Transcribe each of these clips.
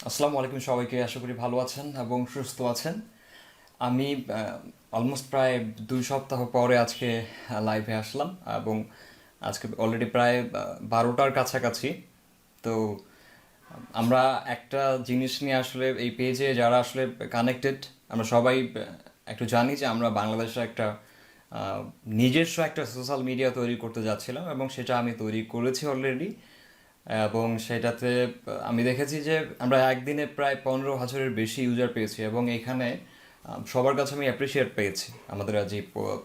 আসসালামু আলাইকুম সবাইকে, আশা করি ভালো আছেন এবং সুস্থ আছেন। আমি অলমোস্ট প্রায় 2 সপ্তাহ পরে আজকে লাইভে আসলাম এবং আজকে অলরেডি প্রায় 12টার কাছাকাছি। তো আমরা একটা জিনিস নিয়ে আসলে এই পেজে যারা আসলে কানেক্টেড, আমরা সবাই একটু জানি যে আমরা বাংলাদেশে একটা আহ, নিজস্ব একটা সোশ্যাল মিডিয়া তৈরি করতে যাচ্ছিলাম এবং সেটা আমি তৈরি করেছি অলরেডি। এবং সেটাতে আমি দেখেছি যে আমরা একদিনে প্রায় 15,000-এর বেশি ইউজার পেয়েছি এবং এখানে সবার কাছে আমি অ্যাপ্রিসিয়েট পেয়েছি আমাদের যে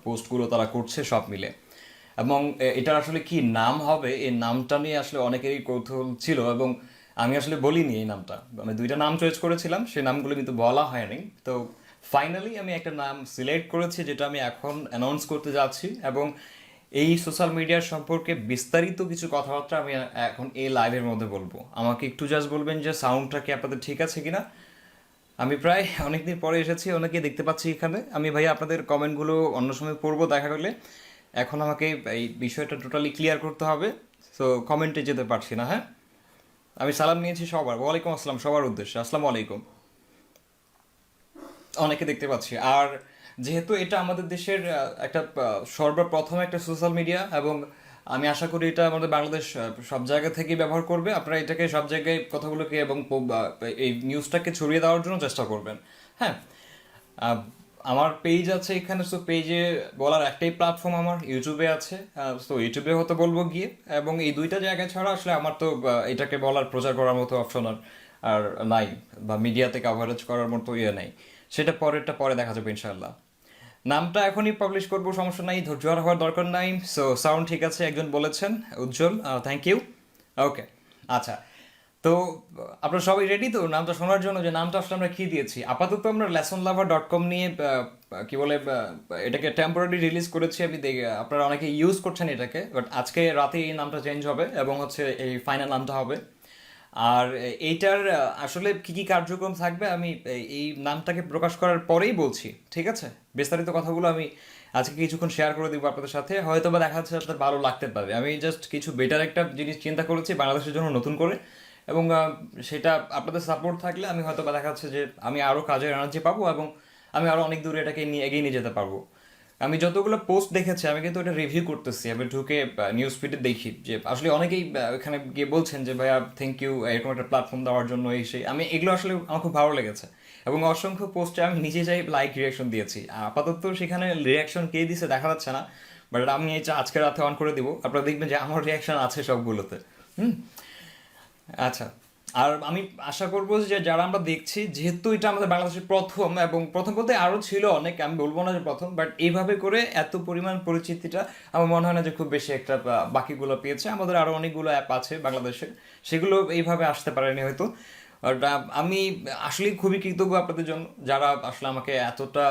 পোস্টগুলো তারা করছে সব মিলে। এবং এটার আসলে কি নাম হবে, এই নামটা নিয়ে আসলে অনেকেরই কৌতূহল ছিল এবং আমি আসলে বলিনি এই নামটা। আমি দুইটা নাম চয়েস করেছিলাম, সেই নামগুলো কিন্তু বলা হয়নি। তো ফাইনালি আমি একটা নাম সিলেক্ট করেছি যেটা আমি এখন অ্যানাউন্স করতে যাচ্ছি এবং এই সোশ্যাল মিডিয়ার সম্পর্কে বিস্তারিত কিছু কথাবার্তা আমি এখন এই লাইভের মধ্যে বলবো। আমাকে একটু জাস্ট বলবেন যে সাউন্ডটা কি আপনাদের ঠিক আছে কিনা। আমি প্রায় অনেকদিন পরে এসেছি, অনেকে দেখতে পাচ্ছি এখানে। আমি ভাইয়া আপনাদের কমেন্টগুলো অন্য সময় পড়বো দেখা করলে, এখন আমাকে এই বিষয়টা টোটালি ক্লিয়ার করতে হবে। সো কমেন্টে যেতে পারছি না। হ্যাঁ, আমি সালাম নিয়েছি সবার, ওয়ালাইকুম আসসালাম সবার উদ্দেশ্যে, আসসালামু আলাইকুম। অনেকে দেখতে পাচ্ছি। আর যেহেতু এটা আমাদের দেশের একটা সর্বপ্রথম একটা সোশ্যাল মিডিয়া এবং আমি আশা করি এটা আমাদের বাংলাদেশ সব জায়গা থেকেই ব্যবহার করবে। আপনারা এটাকে সব জায়গায় কথাগুলোকে এবং এই নিউজটাকে ছড়িয়ে দেওয়ার জন্য চেষ্টা করবেন। হ্যাঁ, আহ, আমার পেজ আছে এখানে। সো পেজে বলার একটাই প্ল্যাটফর্ম আমার ইউটিউবে আছে। তো ইউটিউবে হয়তো বলবো গিয়ে, এবং এই দুইটা জায়গা ছাড়া আসলে আমার তো এটাকে বলার প্রচার করার মতো অপশন আর আর নাই, বা মিডিয়াতে কাভারেজ করার মতো ইয়ে নাই। সেটা পরেরটা পরে দেখা যাবে ইনশাল্লাহ। নামটা এখনই পাবলিশ করবো, সমস্যা নাই, ধৈর্য হওয়ার দরকার নাই। সো সাউন্ড ঠিক আছে একজন বলেছেন, উজ্জ্বল, থ্যাংক ইউ। ওকে, আচ্ছা। তো আপনারা সবাই রেডি তো নামটা শোনার জন্য, যে নামটা আসলে আমরা কি দিয়েছি? আপাতত আমরা লেসনলাভার.কম নিয়ে কি বলে এটাকে টেম্পোরারি রিলিজ করেছি। আমি আপনারা অনেকে ইউজ করছেন এটাকে, বাট আজকে রাতে এই নামটা চেঞ্জ হবে এবং হচ্ছে এই ফাইনাল নামটা হবে। আর এইটার আসলে কি কি কার্যক্রম থাকবে আমি এই নামটাকে প্রকাশ করার পরেই বলছি, ঠিক আছে? বিস্তারিত কথাগুলো আমি আজকে কিছুক্ষণ শেয়ার করে দিব আপনাদের সাথে, হয়তো বা দেখা যাচ্ছে আপনাদের ভালো লাগতে পারে। আমি জাস্ট কিছু বেটার একটা জিনিস চিন্তা করেছি বাংলাদেশের জন্য নতুন করে, এবং সেটা আপনাদের সাপোর্ট থাকলে আমি হয়তো বা দেখা যাচ্ছে যে আমি আরও কাজের এনার্জি পাবো এবং আমি আরও অনেক দূরে এটাকে নিয়ে এগিয়ে নিয়ে যেতে পারবো। আমি যতগুলো পোস্ট দেখেছি আমি কিন্তু এটা রিভিউ করতেছি, আমি ঢুকে নিউজ ফিডে দেখি যে আসলে অনেকেই এখানে গিয়ে বলছেন যে ভাইয়া থ্যাংক ইউ এরকম একটা প্ল্যাটফর্ম দেওয়ার জন্য। এই সেই আমি এগুলো আসলে আমার খুব ভালো লেগেছে এবং অসংখ্য পোস্টে আমি নিজে যাই লাইক রিয়াকশন দিয়েছি। আপাতত সেখানে রিয়াকশন কে দিছে দেখা যাচ্ছে না, বাট আমি এটা আজকে রাতে অন করে দিব, আপনারা দেখবেন যে আমার রিয়াকশন আছে সবগুলোতে। হুম, আচ্ছা। আর আমি আশা করবো যে যারা আমরা দেখছি, যেহেতু এটা আমাদের বাংলাদেশের প্রথম, এবং প্রথম বলতে আরও ছিল অনেক, আমি বলবো না যে প্রথম, বাট এইভাবে করে এত পরিমাণ পরিচিতিটা আমার মনে হয় না যে খুব বেশি একটা বাকিগুলো পেয়েছে। আমাদের আরও অনেকগুলো অ্যাপ আছে বাংলাদেশে, সেগুলো এইভাবে আসতে পারেনি হয়তো। আর আমি আসলে খুবই কৃতজ্ঞ আপনাদের জন্য, যারা আসলে আমাকে এতটা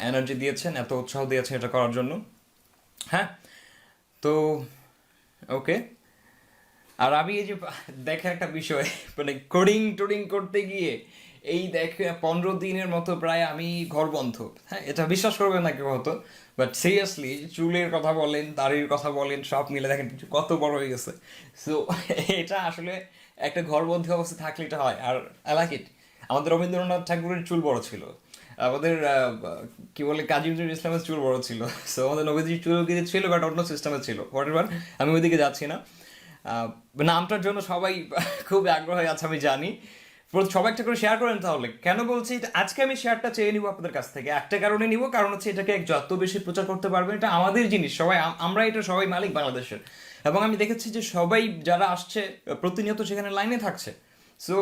এনার্জি দিয়েছেন, এত উৎসাহ দিয়েছেন এটা করার জন্য। হ্যাঁ, তো ওকে। আর আমি এই যে দেখে একটা বিষয়, মানে কোডিং টোডিং করতে গিয়ে এই দেখে 15 দিনের মতো প্রায় আমি ঘর বন্ধ। হ্যাঁ, এটা বিশ্বাস করবেন না কেউ হতো, বাট সিরিয়াসলি চুলের কথা বলেন, দাড়ির কথা বলেন, সব মিলে দেখেন কত বড় হয়ে গেছে। সো এটা আসলে একটা ঘরবন্দি অবস্থা থাকলে এটা হয়। আর আই লাইক ইট। আমাদের রবীন্দ্রনাথ ঠাকুরের চুল বড় ছিল, আমাদের কি বলে কাজী নজরুল ইসলামের চুল বড় ছিল। সো আমাদের নবীজির চুল কিন্তু ছিল, বাট অন্য সিস্টেমে ছিল। হোয়াট এভার, আমি ওইদিকে যাচ্ছি না। আহ, নামটার জন্য সবাই খুব আগ্রহী আছে আমি জানি। সবাই একটা করে শেয়ার করেন তাহলে। কেন বলছি আজকে আমি শেয়ারটা চেয়ে নিব আপনাদের কাছ থেকে, একটা কারণে নিব, কারণ হচ্ছে এটাকে যত বেশি প্রচার করতে পারবেন, এটা আমাদের জিনিস, সবাই আমরা এটা সবাই মালিক বাংলাদেশের। এবং আমি দেখেছি যে সবাই যারা আসছে প্রতিনিয়ত সেখানে লাইনে থাকছে। সো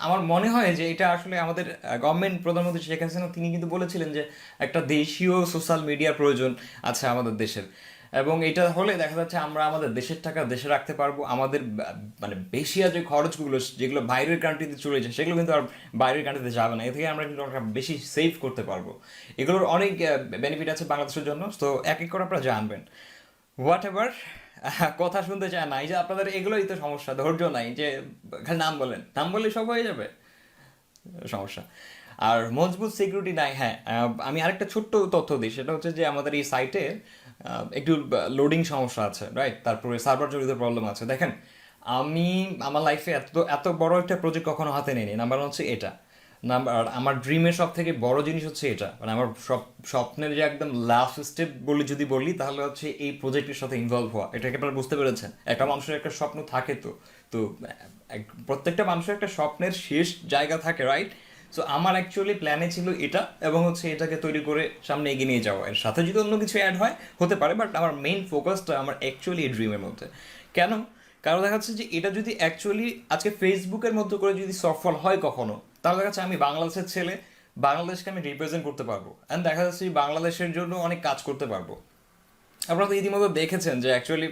আমার মনে হয় যে এটা আসলে আমাদের গভর্নমেন্ট, প্রধানমন্ত্রী শেখ হাসিনা তিনি কিন্তু বলেছিলেন যে একটা দেশীয় সোশ্যাল মিডিয়ার প্রয়োজন আছে আমাদের দেশের। এবং এটা হলে দেখা যাচ্ছে আমরা আমাদের দেশের টাকা দেশে রাখতে পারবো। আমাদের মানে বেশিয়া যে খরচগুলো যেগুলো বাইরের কান্ট্রিতে চলে যায়, সেগুলো কিন্তু আর বাইরের কান্ট্রিতে যাবে না। এ থেকে আমরা কিন্তু অনেক বেশি সেভ করতে পারবো। এগুলোর অনেক বেনিফিট আছে বাংলাদেশের জন্য। তো এক এক করে আপনারা জানবেন। হোয়াট এভার, কথা শুনতে চায় না, এই যে আপনাদের এগুলোই তো সমস্যা, ধৈর্য নাই, যে খালি নাম বলেন, নাম বললে সব হয়ে যাবে, সমস্যা। আর মজবুত সিকিউরিটি নাই। হ্যাঁ, আমি আরেকটা ছোট্ট তথ্য দিই, সেটা হচ্ছে যে আমাদের এই সাইটে একটু লোডিং সমস্যা আছে, রাইট? তারপরে সার্ভার জড়িত প্রবলেম আছে। দেখেন, আমি আমার লাইফে এত এত বড় একটা প্রজেক্ট কখনো হাতে নিইনি। নাম্বার হচ্ছে এটা। নাম্বার আমার ড্রিমের সব থেকে বড় জিনিস হচ্ছে এটা, মানে আমার সব স্বপ্নের যে একদম লাস্ট স্টেপ বলি যদি বলি তাহলে হচ্ছে এই প্রজেক্টের সাথে ইনভলভ হওয়া। এটাকে আপনারা বুঝতে পেরেছেন? একটা মানুষের একটা স্বপ্ন থাকে, তো তো প্রত্যেকটা মানুষের একটা স্বপ্নের শেষ জায়গা থাকে, রাইট? সো আমার অ্যাকচুয়ালি প্ল্যানে ছিল এটা, এবং হচ্ছে এটাকে তৈরি করে সামনে এগিয়ে নিয়ে যাওয়া। এর সাথে যদি অন্য কিছু অ্যাড হয় হতে পারে, বাট আমার মেইন ফোকাসটা আমার অ্যাকচুয়ালি এই ড্রিমের মধ্যে। কেন? কারণ দেখা যাচ্ছে যে এটা যদি অ্যাকচুয়ালি আজকে ফেসবুকের মতো করে যদি সফল হয় কখনো, তাহলে দেখা যাচ্ছে আমি বাংলাদেশের ছেলে, বাংলাদেশকে আমি রিপ্রেজেন্ট করতে পারবো, অ্যান্ড দেখা যাচ্ছে যে বাংলাদেশের জন্য অনেক কাজ করতে পারবো। আপনারা তো ইতিমধ্যে দেখেছেন যে অ্যাকচুয়ালি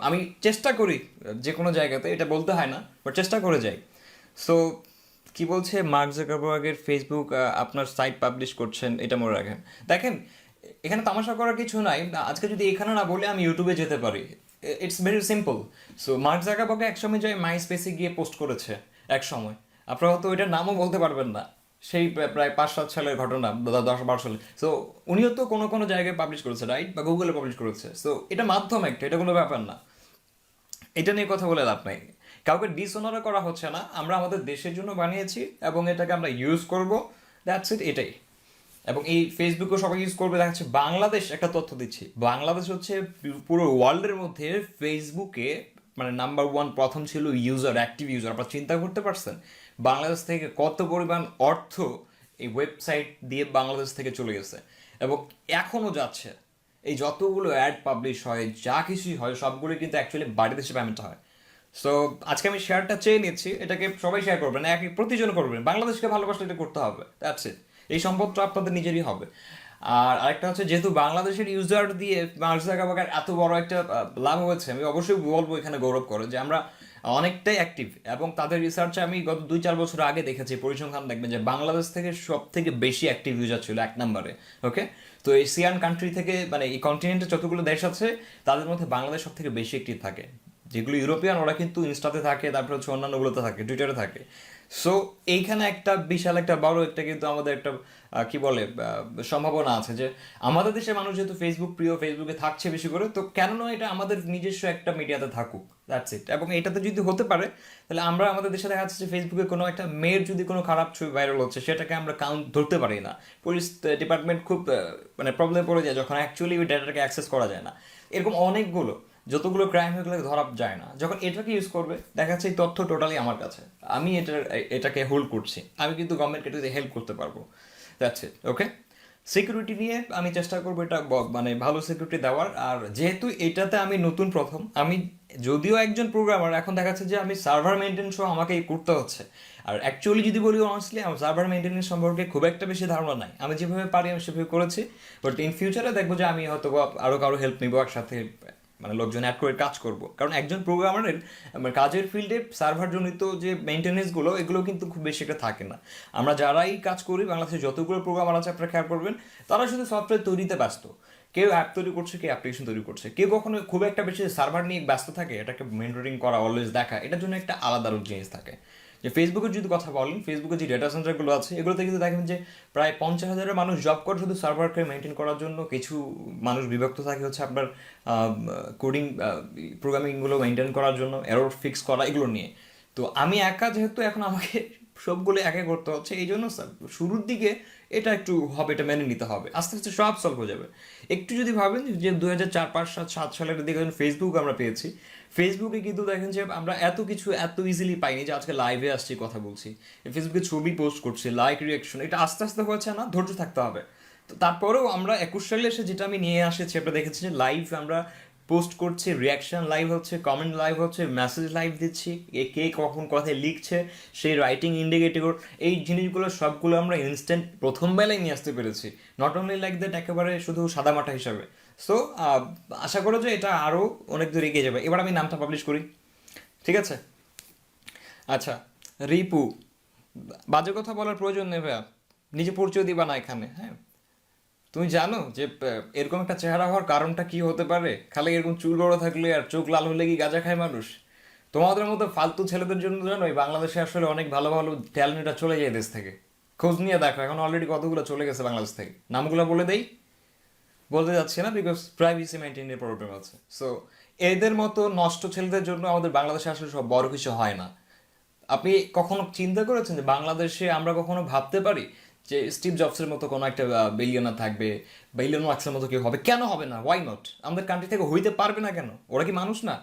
আমি চেষ্টা করি যে কোনো জায়গাতে, এটা বলতে হয় না, বাট চেষ্টা করে যাই। সো কি বলছে মার্ক জাকারবার্গের ফেসবুক আপনার সাইট পাবলিশ করছেন, এটা মনে রাখেন। দেখেন, এখানে তামাশা করার কিছু নাই। আজকে যদি এখানে না বলে আমি ইউটিউবে যেতে পারি, it's very simple. So mark Zuckerberg একসময় যায় মাই স্পেসে গিয়ে পোস্ট করেছে এক সময়, আপনারা হয়তো ওইটার নামও বলতে পারবেন না, সেই প্রায় 5-7 সালের ঘটনা, 10-12 সালে। সো উনিও তো কোনো কোনো জায়গায় পাবলিশ করেছে, রাইট? বা গুগলে পাবলিশ করেছে। সো এটা মাধ্যম একটা, এটা কোনো ব্যাপার না। এটা নিয়ে কথা বলে লাভ নাই। কাউকে ডিসঅনারও করা হচ্ছে না, আমরা আমাদের দেশের জন্য বানিয়েছি এবং এটাকে আমরা ইউজ করব, দ্যাটস ইট, এটাই। এবং এই ফেসবুকও সবাই ইউজ করবে। দেখা যাচ্ছে বাংলাদেশ, একটা তথ্য দিচ্ছি, বাংলাদেশ হচ্ছে পুরো ওয়ার্ল্ডের মধ্যে ফেসবুকে মানে নাম্বার ওয়ান প্রথম ছিল ইউজার, অ্যাক্টিভ ইউজার। আপনারা চিন্তা করতে পারছেন বাংলাদেশ থেকে কত পরিমাণ অর্থ এই ওয়েবসাইট দিয়ে বাংলাদেশ থেকে চলে গেছে, এবং এখনও যাচ্ছে। এই যতগুলো অ্যাড পাবলিশ হয়, যা কিছুই হয়, সবগুলো কিন্তু অ্যাকচুয়ালি বাড়িতে এসে পেমেন্ট হয়। সো আজকে আমি শেয়ারটা চেয়ে নিচ্ছি, এটাকে সবাই শেয়ার করবেন, প্রতিজন করবেন। বাংলাদেশকে ভালোবাসলে এটা করতে হবে, দ্যাটস ইট। এই সম্পদটা আপনাদের নিজেরই হবে। আর আরেকটা হচ্ছে, যেহেতু বাংলাদেশের ইউজার দিয়ে মার্ক জাকারবার্গের এত বড় একটা লাভ হয়েছে, আমি অবশ্যই বলবো এখানে গৌরব করে যে আমরা অনেকটাই অ্যাক্টিভ। এবং তাদের রিসার্চে আমি গত 2-4 বছর আগে দেখেছি পরিসংখ্যান, দেখবেন যে বাংলাদেশ থেকে সব থেকে বেশি অ্যাক্টিভ ইউজার ছিল 1 নম্বরে। ওকে, তো এশিয়ান কান্ট্রি থেকে, মানে এই কন্টিনেন্টে যতগুলো দেশ আছে তাদের মধ্যে বাংলাদেশ সব থেকে বেশি অ্যাক্টিভ থাকে। যেগুলো ইউরোপিয়ান, ওরা কিন্তু ইনস্টাতে থাকে, তারপর হচ্ছে অন্যান্যগুলোতে থাকে, টুইটারে থাকে। সো এইখানে একটা বিশাল একটা বড় একটা কিন্তু আমাদের একটা কি বলে সম্ভাবনা আছে যে আমাদের দেশের মানুষ যেহেতু ফেসবুক প্রিয়, ফেসবুকে থাকছে বেশি করে, তো কেন নয় এটা আমাদের নিজস্ব একটা মিডিয়াতে থাকুক, দ্যাটস ইট। এবং এটাতে যদি হতে পারে, তাহলে আমরা আমাদের দেশে দেখা যাচ্ছে যে ফেসবুকে কোনো একটা মেয়ের যদি কোনো খারাপ ছবি ভাইরাল হচ্ছে, সেটাকে আমরা কাউন্ট ধরতে পারি না। পুলিশ ডিপার্টমেন্ট খুব মানে প্রবলেম পড়ে যায় যখন অ্যাকচুয়ালি ওই ডাটাটাকে অ্যাক্সেস করা যায় না। এরকম অনেকগুলো, যতগুলো ক্রাইম হয়ে গেলে ধরা যায় না, যখন এটাকে ইউজ করবে দেখা যাচ্ছে এই তথ্য টোটালি আমার কাছে, আমি এটাকে হোল্ড করছি, আমি কিন্তু গভর্নমেন্টকে যদি হেল্প করতে পারবো, দ্যাটস ইট। ওকে, সিকিউরিটি নিয়ে আমি চেষ্টা করবো এটা মানে ভালো সিকিউরিটি দেওয়ার। আর যেহেতু এটাতে আমি নতুন প্রথম, আমি যদিও একজন প্রোগ্রামার, এখন দেখা যাচ্ছে যে আমি সার্ভার মেনটেন সহ আমাকে করতে হচ্ছে। আর অ্যাকচুয়ালি যদি বলি অনেস্টলি, আমার সার্ভার মেনটেনেন্স সম্পর্কে খুব একটা বেশি ধারণা নাই। আমি যেভাবে পারি আমি সেভাবে করেছি, বাট ইন ফিউচারে দেখবো যে আমি হয়তো আরও কারো হেল্প নিবো, একসাথে মানে লোকজন অ্যাড করে কাজ করব। কারণ একজন প্রোগ্রামারের কাজের ফিল্ডে সার্ভার জনিত যে মেনটেনেন্সগুলো, এগুলো কিন্তু খুব বেশি একটা থাকে না। আমরা যারাই কাজ করি, বাংলাদেশে যতগুলো প্রোগ্রামার আছে আপনারা খেয়াল করবেন, তারা শুধু সফটওয়্যার তৈরিতে ব্যস্ত। কেউ অ্যাপ তৈরি করছে, কেউ অ্যাপ্লিকেশন তৈরি করছে, কেউ কখনো খুব একটা বেশি সার্ভার নিয়ে ব্যস্ত থাকে, এটাকে মেনটেনিং করা, অলওয়েজ দেখা, এটার জন্য একটা আলাদা জিনিস থাকে। যে ফেসবুকের যদি কথা বলেন, ফেসবুকের যে ডেটা সেন্টারগুলো আছে, এগুলোতে কিন্তু দেখেন যে প্রায় 50,000-এর মানুষ জব করে শুধু সার্ভারকে মেনটেন করার জন্য। কিছু মানুষ বিভক্ত থাকে হচ্ছে আপনার কোডিং, প্রোগ্রামিংগুলো মেনটেন করার জন্য, এরর ফিক্স করা, এগুলো নিয়ে। তো আমি একা যেহেতু এখন আমাকে সবগুলো একা করতে হচ্ছে, এই জন্য শুরুর দিকে এটা একটু হবে, এটা মেনে নিতে হবে, আস্তে আস্তে সব সলভ হয়ে যাবে। একটু যদি ভাবেন যে 2004, 2005, 2007 সালের দিকে যখন ফেসবুক আমরা পেয়েছি, ফেসবুকে কিন্তু দেখেন যে আমরা এত কিছু এত ইজিলি পাইনি যে আজকে লাইভে আসছি, কথা বলছি, ফেসবুকে ছবি পোস্ট করছি, লাইক রিয়াকশন, এটা আস্তে আস্তে হয়েছে না, ধৈর্য থাকতে হবে। তো তারপরেও আমরা 21 সালে এসে যেটা আমি নিয়ে আসেছি, আপনারা দেখেছি যে লাইভ আমরা পোস্ট করছি, রিয়াকশন লাইভ হচ্ছে, কমেন্ট লাইভ হচ্ছে, মেসেজ লাইভ দিচ্ছি, কে কখন কথায় লিখছে, সেই রাইটিং ইন্ডিকেটর, এই জিনিসগুলো সবগুলো আমরা ইনস্ট্যান্ট প্রথম বেলায় নিয়ে আসতে পেরেছি। নট অনলি লাইক দ্যাট একেবারে শুধু সাদামাটা হিসাবে। সো আশা করো যে এটা আরও অনেক দূর এগিয়ে যাবে। এবার আমি নামটা পাবলিশ করি, ঠিক আছে? আচ্ছা, রিপু, বাজে কথা বলার প্রয়োজন নেই ভাইয়া, নিজে পরিচয় দিবা না এখানে, হ্যাঁ? তুমি জানো যে এরকম একটা চেহারা হওয়ার কারণটা কি হতে পারে? খালি এরকম চুল বড় থাকলে আর চোখ লাল হলে কি গাঁজা খায় মানুষ? তোমাদের মতো ফালতু ছেলেদের জন্য জানো এই বাংলাদেশে আসলে অনেক ভালো ভালো ট্যালেন্টরা চলে যায় দেশ থেকে। খোঁজ নিয়ে দেখো, এখন অলরেডি কতগুলো চলে গেছে বাংলাদেশ থেকে। নামগুলো বলে দেই? বলতে যাচ্ছি না, বিকজ প্রাইভেসি মেনটেনের প্রবলেম আছে। সো এদের মতো নষ্ট ছেলেদের জন্য আমাদের বাংলাদেশে আসলে সব বড় কিছু হয় না। আপনি কখনো চিন্তা করেছেন যে বাংলাদেশে আমরা কখনো ভাবতে পারি যে স্টিভ জবসের মতো কোনো একটা বিলিয়নার থাকবে বা ইলন মাস্কের মতো কেউ হবে? কেন হবে না? Why not? আমাদের কান্ট্রি থেকে হইতে পারবে না কেন? ওরা কি মানুষ না?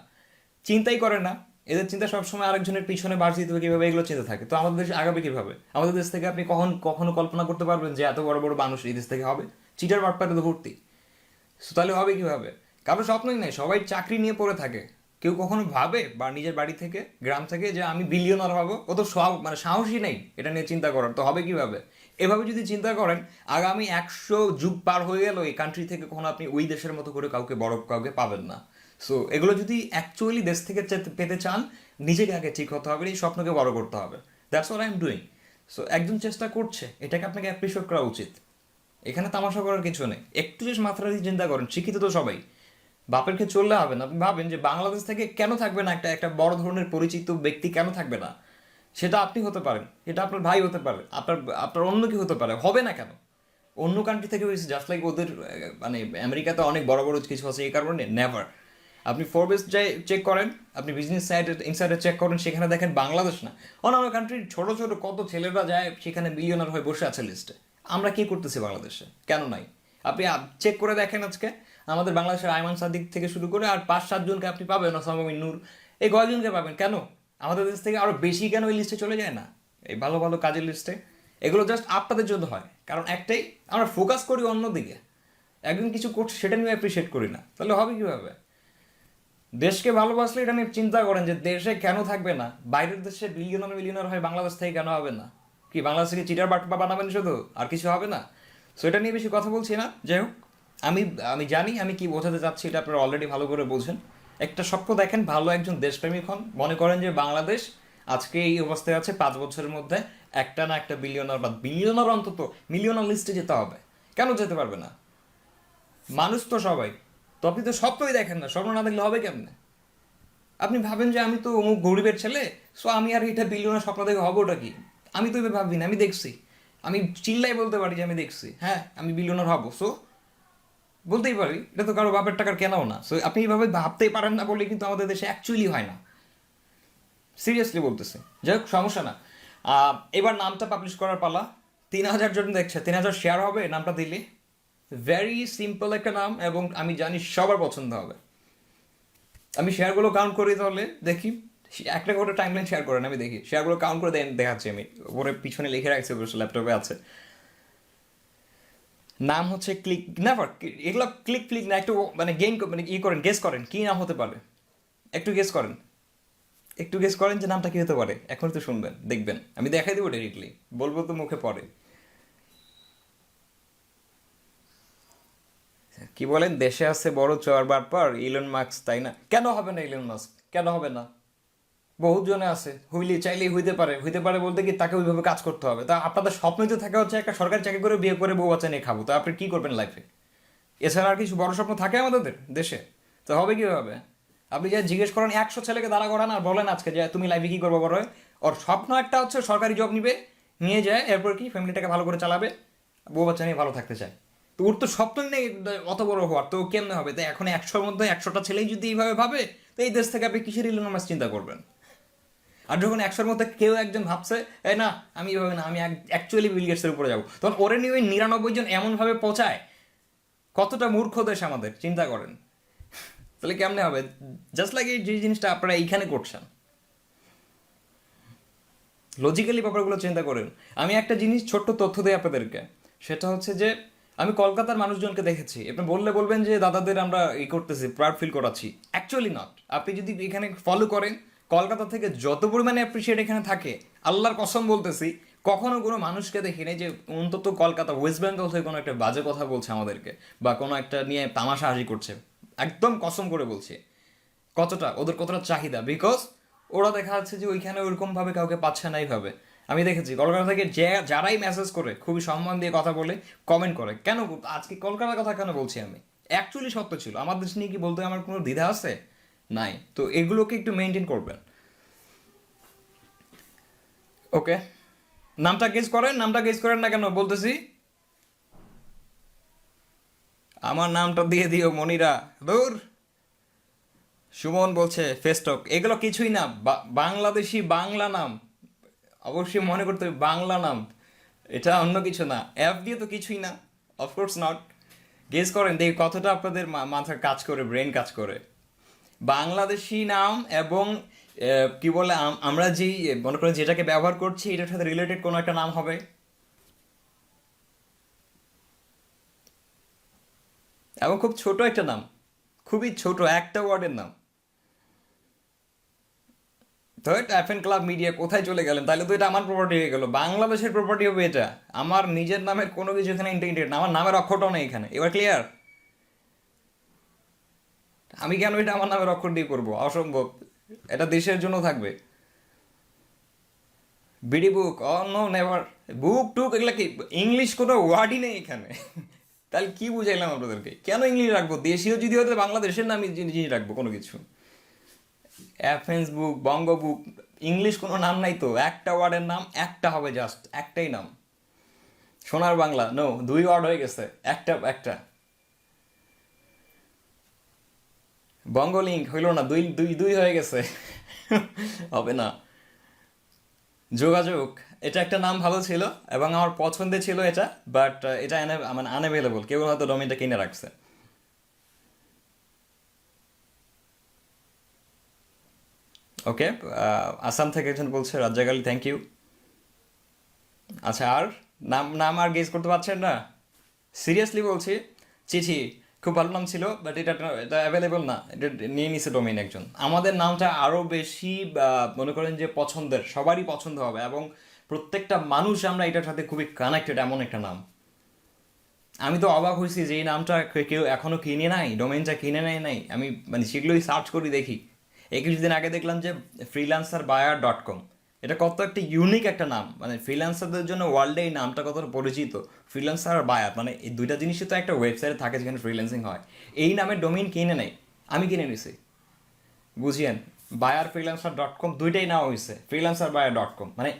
চিন্তাই করে না। এদের চিন্তা সবসময় আরেকজনের পিছনে বাড়ি দিতে হবে কীভাবে, এগুলো চিন্তা থাকে। তো আমাদের দেশ আগাবে কীভাবে? আমাদের দেশ থেকে আপনি কখনো কল্পনা করতে পারবেন যে এত বড় বড় মানুষ এই দেশ থেকে হবে? চিটার বাটপারে তো ভর্তি। So তাহলে হবে কিভাবে? কারো স্বপ্নই নাই, সবাই চাকরি নিয়ে পড়ে থাকে। কেউ কখনো ভাবে বা নিজের বাড়ি থেকে, গ্রাম থেকে, যে আমি বিলিয়নার হবো? ও তো সব মানে সাহসই নেই এটা নিয়ে চিন্তা করার। তো হবে কিভাবে? এভাবে যদি চিন্তা করেন, আগামী 100 যুগ পার হয়ে গেল এই কান্ট্রি থেকে কখনো আপনি ওই দেশের মতো করে কাউকে বড় কাউকে পাবেন না। সো এগুলো যদি অ্যাকচুয়ালি দেশ থেকে পেতে চান, নিজেকে আগে ঠিক হতে হবে, এই স্বপ্নকে বড় করতে হবে। That's what I am doing. So একজন চেষ্টা করছে, এটাকে আপনাকে অ্যাপ্রিসিয়েট করা উচিত। এখানে তামাশা করার কিছু নেই। একটু যদি মাত্রা দিয়ে চিন্তা করেন, শিক্ষিত তো সবাই, বাপের খেয়ে চললে হবে না। আপনি ভাবেন যে বাংলাদেশ থেকে কেন থাকবে না একটা একটা বড় ধরনের পরিচিত ব্যক্তি, কেন থাকবে না? সেটা আপনি হতে পারেন, এটা আপনার ভাই হতে পারে, আপনার আপনার অন্য কি হতে পারে, হবে না কেন? অন্য কান্ট্রি থেকে হয়েছে, জাস্ট লাইক ওদের মানে আমেরিকাতে অনেক বড় বড় কিছু আছে এই কারণে নেভার। আপনি ফোরবেস যাই চেক করেন, আপনি বিজনেস সাইডে ইনসাইডে চেক করেন, সেখানে দেখেন বাংলাদেশ না, অন্যান্য কান্ট্রির ছোট ছোট কত ছেলেরা যায় সেখানে বিলিয়নার হয়ে বসে আছে লিস্টে। আমরা কি করতেছি বাংলাদেশে? কেন নাই? আপনি চেক করে দেখেন আজকে আমাদের বাংলাদেশের আইমান সাদিক থেকে শুরু করে আর 5-7 জনকে আপনি পাবেন, ওসামা বিন নূর, এই কয়জনকে পাবেন। কেন আমাদের দেশ থেকে আরো বেশি কেন এই লিস্টে চলে যায় না, এই ভালো ভালো কাজের লিস্টে? এগুলো জাস্ট আপনাদের জন্য হয়, কারণ একটাই, আমরা ফোকাস করি অন্যদিকে। একজন কিছু করছে সেটা নিয়ে অ্যাপ্রিসিয়েট করি না, তাহলে হবে কিভাবে? দেশকে ভালোবাসলে এটা নিয়ে চিন্তা করেন যে দেশে কেন থাকবে না? বাইরের দেশে বিলিয়নার মিলিয়নার হয়, বাংলাদেশ থেকে কেন হবে না? কি বাংলাদেশ থেকে চিটার বাটপা বানাবেন শুধু, আর কিছু হবে না? সো এটা নিয়ে বেশি কথা বলছি না। যাই হোক, আমি আমি জানি আমি কি বোঝাতে চাচ্ছি, এটা আপনারা অলরেডি ভালো করে বোঝেন। একটা স্বপ্ন দেখেন, ভালো একজন দেশপ্রেমিক হন, মনে করেন যে বাংলাদেশ আজকে এই অবস্থায় আছে, 5 বছরের মধ্যে একটা না একটা বিলিয়নার বা বিলিয়নার অন্তত মিলিয়নার লিস্টে যেতে হবে। কেন যেতে পারবে না? মানুষ তো সবাই। তো আপনি তো স্বপ্নই দেখেন না, স্বপ্ন না দেখলে হবে কেমনে? আপনি ভাবেন যে আমি তো অমুক গরিবের ছেলে, সো আমি আর এটা বিলিয়নার স্বপ্ন দেখে হবো ওটা কি? আমি তো এভাবে ভাবি না, আমি দেখছি। আমি চিল্লাই বলতে পারি যে আমি দেখছি, হ্যাঁ আমি বিলিয়নার হব। সো বলতেই পারি, এটা তো কারো বাপের টাকার কেনাও না। সো আপনি এইভাবে ভাবতেই পারেন না বলে কিন্তু আমাদের দেশে অ্যাকচুয়ালি হয় না। সিরিয়াসলি বলতেছে। যাই হোক, সমস্যা না। এবার নামটা পাবলিশ করার পালা। 3,000 জন দেখছে, 3,000 শেয়ার হবে নামটা দিলে। ভেরি সিম্পল একটা নাম, এবং আমি জানি সবার পছন্দ হবে। আমি শেয়ারগুলো কাউন্ট করি, তাহলে দেখি একটা করে টাইমলাইন শেয়ার করেন, আমি দেখি শেয়ারগুলো কাউন্ট করে দেখাচ্ছি। আমি ওপরে পিছনে লিখে রাখছি, অবশ্য ল্যাপটপে আছে। নাম হচ্ছে ক্লিক নেভার। এগুলো ক্লিক ফ্লিক না, একটু মানে গেম মানে ই করেন, গেস করেন কি নাম হতে পারে। একটু গেস করেন, একটু গেস করেন যে নামটা কি হতে পারে। এখন তো শুনবেন, দেখবেন, আমি দেখাই দেবো ডাইরেক্টলি, বলবো তো মুখে পড়ে। কি বলেন, দেশে আছে বড় চর বাটপার ইলন মাস্ক, তাই না? কেন হবে না ইলন মাস্ক? কেন হবে না? বহুত জনে আছে, হইলে চাইলেই হইতে পারে। হইতে পারে বলতে কি, তাকে ওইভাবে কাজ করতে হবে। তা আপনাদের স্বপ্নই তো থাকা হচ্ছে একটা সরকারি চাকরি করে বিয়ে করে বউ বাচ্চা নিয়ে খাবো। তো আপনি কি করবেন লাইফে? এছাড়া আর কিছু বড় স্বপ্ন থাকে আমাদের দেশে? তো হবে কিভাবে? আপনি যা জিজ্ঞেস করেন 100 ছেলেকে দাঁড়া করান আর বলেন আজকে যে তুমি লাইফে কি করবো বড় হয়, ওর স্বপ্ন একটা হচ্ছে সরকারি জব নিবে, নিয়ে যায়, এরপর কি ফ্যামিলিটাকে ভালো করে চালাবে, বউ বাচ্চা নিয়ে ভালো থাকতে চায়। তো ওর তো স্বপ্নই নেই অত বড় হওয়ার, তো কেমনে হবে? তো এখন 100-র মধ্যে 100টা ছেলেই যদি এইভাবে ভাবে, তো এই দেশ থেকে আপনি কিসের ইলন মাস্ক চিন্তা করবেন? আর যখন 100-র মধ্যে কেউ একজন ভাবছে এই না আমি এভাবে না, আমি অ্যাকচুয়ালি বিল গেটসের উপরে যাবো, তখন ওরে নিয়ে ওই 99 জন এমনভাবে পৌঁছায়। কতটা মূর্খ দেশ আমাদের, চিন্তা করেন। তাহলে কেমনে হবে? জাস্ট লাইক এই যে জিনিসটা আপনারা এইখানে করছেন, লজিক্যালি ব্যাপারগুলো চিন্তা করেন। আমি একটা জিনিস ছোট্ট তথ্য দিই আপনাদেরকে, সেটা হচ্ছে যে আমি কলকাতার মানুষজনকে দেখেছি। আপনি বললে বলবেন যে দাদাদের আমরা ই করতেছি, প্রাউড ফিল করাচ্ছি। Actually not. আপনি যদি এখানে ফলো করেন, কলকাতা থেকে যত পরিমাণে অ্যাপ্রিসিয়েট এখানে থাকে, আল্লাহর কসম বলতেছি, কখনো কোনো মানুষকে দেখিনি যে অন্তত কলকাতা ওয়েস্ট বেঙ্গল থেকে কোনো একটা বাজে কথা বলছে আমাদেরকে, বা কোনো একটা নিয়ে তামাশা হাসি করছে। একদম কসম করে বলছি। কতটা ওদের কতটা চাহিদা, বিকজ ওরা দেখা যাচ্ছে যে ওইখানে ওইরকমভাবে কাউকে পাচ্ছে না। এইভাবে আমি দেখেছি কলকাতা থেকে যে যারাই মেসেজ করে খুবই সম্মান দিয়ে কথা বলে, কমেন্ট করে। কেন আজকে কলকাতার কথা কেন বলছি আমি? অ্যাকচুয়ালি সত্য ছিল। আমার দেশ নিয়ে কি বলতে আমার কোনো দ্বিধা আছে? নাই। তো এগুলোকে একটু মেনটেন করবেন। ওকে, নামটা গেস করেন। নামটা গেস করেন না কেন বলতেছি? আমার নামটা দিয়ে দিও মনিরা। দূর, সুমন বলছে ফেস্টক, এগুলো কিছুই না, বাংলাদেশি বাংলা নাম। অবশ্যই মনে করতে হবে বাংলা নাম, এটা অন্য কিছু না। অ্যাপ দিয়ে তো কিছুই না, অফকোর্স নট। গেস করেন দেখি কতটা আপনাদের মাথা কাজ করে, ব্রেন কাজ করে। বাংলাদেশি নাম এবং কি বলে আমরা যেই মনে করেন যেটাকে ব্যবহার করছি এটার সাথে রিলেটেড কোনো একটা নাম হবে, এবং খুব ছোট একটা নাম, খুবই ছোট একটা ওয়ার্ডের নাম। তো এফএন ক্লাব মিডিয়া কোথায় চলে গেলেন? তাহলে তো এটা আমার প্রপার্টি হয়ে গেল, বাংলাদেশের প্রপার্টি হবে এটা। আমার নিজের নামের কোনো কিছু এখানে ইন্টিগ্রেটেড না, আমার নামের অক্ষরটাও নেই এখানে। এবার ক্লিয়ার? আমি কেন এটা আমার নামের অক্ষর দিয়ে করবো? অসম্ভব। এটা দেশের জন্য থাকবে। বিডি বুক, ও নো নেভার। বুক টুক এগুলা কি, ইংলিশ কোনো ওয়ার্ডই নেই এখানে। তাহলে কি বুঝাইলাম আপনাদেরকে? কেন ইংলিশ রাখবো? দেশীয় যদি হতো বাংলাদেশের নামই জিনিস রাখবো কোনো কিছু। অ্যাথেন্স বুক, বঙ্গ বুক, ইংলিশ কোনো নাম নাই তো। একটা ওয়ার্ডের নাম একটা হবে, জাস্ট একটাই নাম। সোনার বাংলা, নো, দুই ওয়ার্ড হয়ে গেছে, একটা একটা। বঙ্গ লিঙ্ক হইল না, দুই দুই দুই হয়ে গেছে। হবে না। যোগাযোগ, এটা একটা নাম ভালো ছিল এবং আমার পছন্দের ছিল এটা, বাট এটা মানে আনঅ্যাভেলেবল, কেউ হয়তো ডোমেইনটা কিনে রাখছে। ওকে, আসাম থেকে একজন বলছে রাজ্জাক আলী, থ্যাংক ইউ। আচ্ছা, আর নাম নাম আর গেস করতে পারছেন না? সিরিয়াসলি বলছি, চিঠি খুব ভালো নাম ছিল, বাট এটা এটা অ্যাভেলেবল না, এটা নিয়ে নিছে ডোমেইন একজন। আমাদের নামটা আরও বেশি মনে করেন যে পছন্দের, সবারই পছন্দ হবে, এবং প্রত্যেকটা মানুষ আমরা এটার সাথে খুবই কানেক্টেড, এমন একটা নাম। আমি তো অবাক হয়েছি যে এই নামটা কেউ এখনো কিনে নাই, ডোমেইনটা কিনে নেয় নাই। আমি মানে সেগুলোই সার্চ করি দেখি। এই কিছুদিন আগে দেখলাম যে freelancerbuyer.com, এটা কত একটা ইউনিক একটা নাম, মানে ফ্রিল্যান্সারদের জন্য ওয়ার্ল্ডে এই নামটা কতটা পরিচিত। ফ্রিল্যান্সার আর বায়ার, মানে এই দুইটা জিনিসই তো একটা ওয়েবসাইটে থাকে যেখানে ফ্রিল্যান্সিং হয়। এই নামের ডোমেইন কিনে নেই, আমি কিনে নিছি। বুঝিয়েন, buyer freelancer.com দুইটাই নাম হয়েছে, freelancerbuyer.com, মানে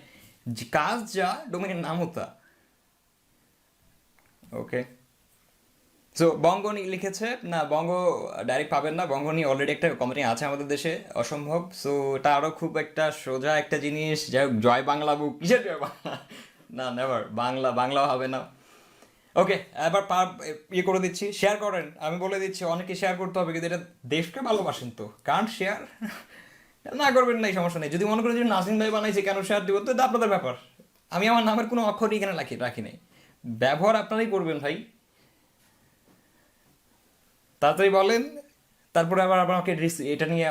কাজ যা, ডোমেইনের নাম হতা। ওকে, সো বঙ্গনি লিখেছে না, বঙ্গ ডাইরেক্ট পাবেন না, বঙ্গনি অলরেডি একটা কোম্পানি আছে আমাদের দেশে, অসম্ভব। সো এটা আরও খুব একটা সোজা একটা জিনিস। যাই হোক, জয় বাংলা বুক, কিসের জয় বাংলা? না, নেভার, বাংলা বাংলাও হবে না। ওকে, এবার ইয়ে করে দিচ্ছি, শেয়ার করেন। আমি বলে দিচ্ছি অনেকে শেয়ার করতে হবে, কিন্তু এটা দেশকে ভালোবাসেন তো, কারণ শেয়ার না করবেন না, এই সমস্যা নেই। যদি মনে করেন যে নাসিম ভাই বানাইছে কেন শেয়ার দিব, তো এটা আপনাদের ব্যাপার। আমি আমার নামের কোনো অক্ষরই এখানে রাখি নাই, ব্যবহার আপনারাই করবেন ভাই। তাড়াতাড়ি বলেন। তারপরে আবার আমাকে এটা নিয়ে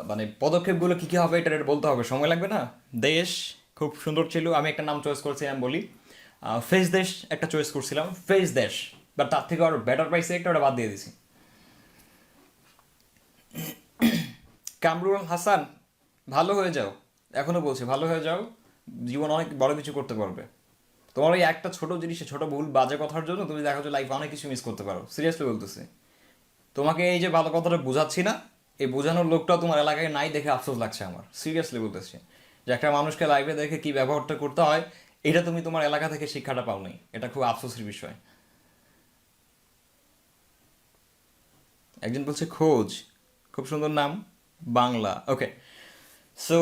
মানে পদক্ষেপগুলো কী কী হবে এটা বলতে হবে, সময় লাগবে না? দেশ খুব সুন্দর ছিল, আমি একটা নাম চয়েস করছিলাম বলি, ফেস দেশ একটা চয়েস করছিলাম, ফেস দেশ, বাট তার থেকে আরও বেটার পাইছে একটা, ওটা বাদ দিয়ে দিছি। কামরুল হাসান, ভালো হয়ে যাও, এখনো বলছি ভালো হয়ে যাও, জীবন অনেক বড় কিছু করতে পারবে। তোমার ওই একটা ছোট জিনিসে, ছোট ভুল বাজে কথার জন্য তুমি দেখা যাচ্ছে লাইফে অনেক কিছু মিস করতে পারো, সিরিয়াসলি বলতেছি। তোমাকে এই যে ভালো কথাটা বোঝাচ্ছি না, এই বোঝানোর লোকটা তোমার এলাকায় নাই দেখে আফসোস লাগছে আমার, সিরিয়াসলি বলতেছি। যে একটা মানুষকে লাইফে দেখে কি ব্যবহারটা করতে হয়, এটা তুমি তোমার এলাকা থেকে শিক্ষাটা পাও নাই, এটা খুব আফসোসের বিষয়। একজন বলছে খোঁজ, খুব সুন্দর নাম, বাংলা। ওকে, সো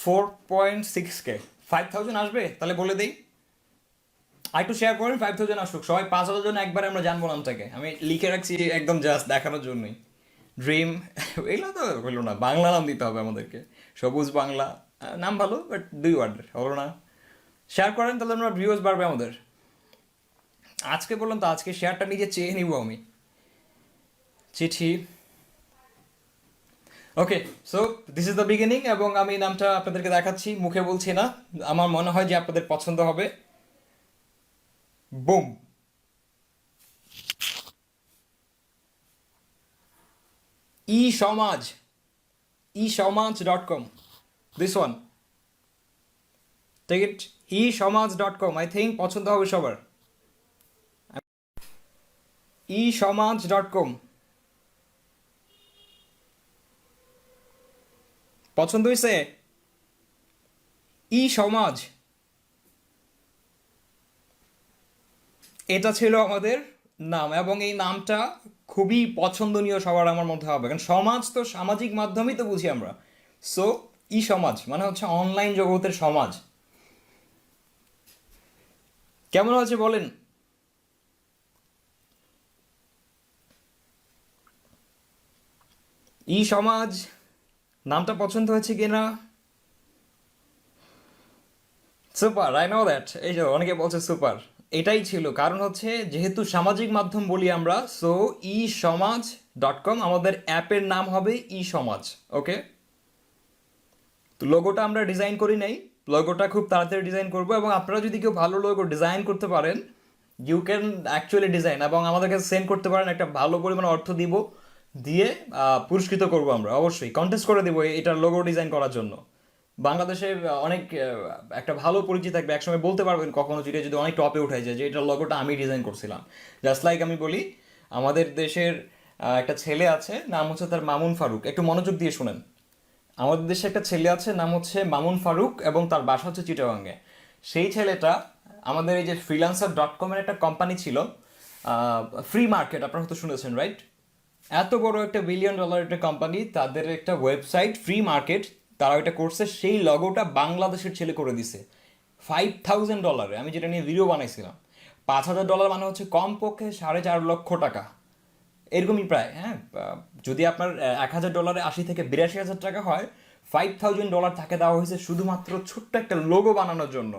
4.6K, 5,000 আসবে তাহলে বলে দিই। আর একটু শেয়ার করেন, 5,000 আসুক, সবাই 5,000 জন একবারে আমরা জানবো নামটাকে, আমি লিখে রাখছি একদম জাস্ট দেখানোর জন্যই। ড্রিম, এগুলো তো হইলো না, বাংলা নাম দিতে হবে আমাদেরকে। সবুজ বাংলা, নাম ভালো, বাট দুই ওয়ার্ডের হলো না। শেয়ার করেন তাহলে আমরা ভিউজ বাড়বে আমাদের। আজকে বললাম তো, আজকে শেয়ারটা নিজে চেয়ে নিব আমি। চিঠি, okay, so this is the beginning, এবং আমি নামটা আপনাদেরকে দেখাচ্ছি, মুখে বলছি না, আমার মনে হয় যে আপনাদের পছন্দ হবে। বুম, ই সমাজ, isomaj.com, this one, take it, isomaj.com, I think পছন্দ হবে সবার। isomaj.com, পছন্দ হয়েছে? ই সমাজ, এটা ছিল আমাদের নাম, এবং এই নামটা খুবই পছন্দনীয় সবার আমার মধ্যে হবে, কারণ সমাজ তো সামাজিক মাধ্যমেই তো বুঝি আমরা। সো ই সমাজ মানে হচ্ছে অনলাইন জগতের সমাজ। কেমন আছে বলেন? ই সমাজ নামটা পছন্দ হয়েছে কিনা? Super, I know that. এই যে অনেকে বলছে সুপার, এটাই ছিল কারণ হচ্ছে যেহেতু সামাজিক মাধ্যম বলি আমরা, সো ই সমাজ ডট কম আমাদের অ্যাপের নাম হবে ই সমাজ। ওকে, তো লোগোটা আমরা ডিজাইন করি নাই, লোগোটা খুব তাড়াতাড়ি ডিজাইন করবো, এবং আপনারা যদি কেউ ভালো লোগো ডিজাইন করতে পারেন, ইউ ক্যান অ্যাকচুয়ালি ডিজাইন, এবং আমাদেরকে সেন্ড করতে পারেন, একটা ভালো পরিমাণ অর্থ দিব, দিয়ে পুরস্কৃত করব আমরা, অবশ্যই কন্টেস্ট করে দেবো এটার লোগো ডিজাইন করার জন্য। বাংলাদেশে অনেক একটা ভালো পরিচিতি থাকবে, একসময় বলতে পারবেন কখনো যদি যদি অনেক টপে উঠে যায় যে এটার লোগোটা আমি ডিজাইন করছিলাম। জাস্ট লাইক আমি বলি, আমাদের দেশের একটা ছেলে আছে, নাম হচ্ছে তার মামুন ফারুক, একটু মনোযোগ দিয়ে শুনেন। আমাদের দেশে একটা ছেলে আছে, নাম হচ্ছে মামুন ফারুক, এবং তার বাসা হচ্ছে চিটাগাঙ্গে। সেই ছেলেটা আমাদের এই যে ফ্রিল্যান্সার ডট কমের একটা কোম্পানি ছিল, ফ্রি মার্কেট, আপনারা হয়তো শুনেছেন, রাইট? এত বড় একটা $1 বিলিয়ন একটা কোম্পানি, তাদের একটা ওয়েবসাইট ফ্রি মার্কেট, তারা ওইটা করছে, সেই লগোটা বাংলাদেশের ছেলে করে দিছে $5,000। আমি যেটা নিয়ে ভিডিও বানাইছিলাম, $5,000 মানে হচ্ছে কমপক্ষে 4.5 লক্ষ টাকা, এরকমই প্রায়। হ্যাঁ, যদি আপনার $1,000 $80,000 থেকে 82,000 হয়, $5,000 তাকে দেওয়া হয়েছে শুধুমাত্র ছোট্ট একটা লোগো বানানোর জন্য,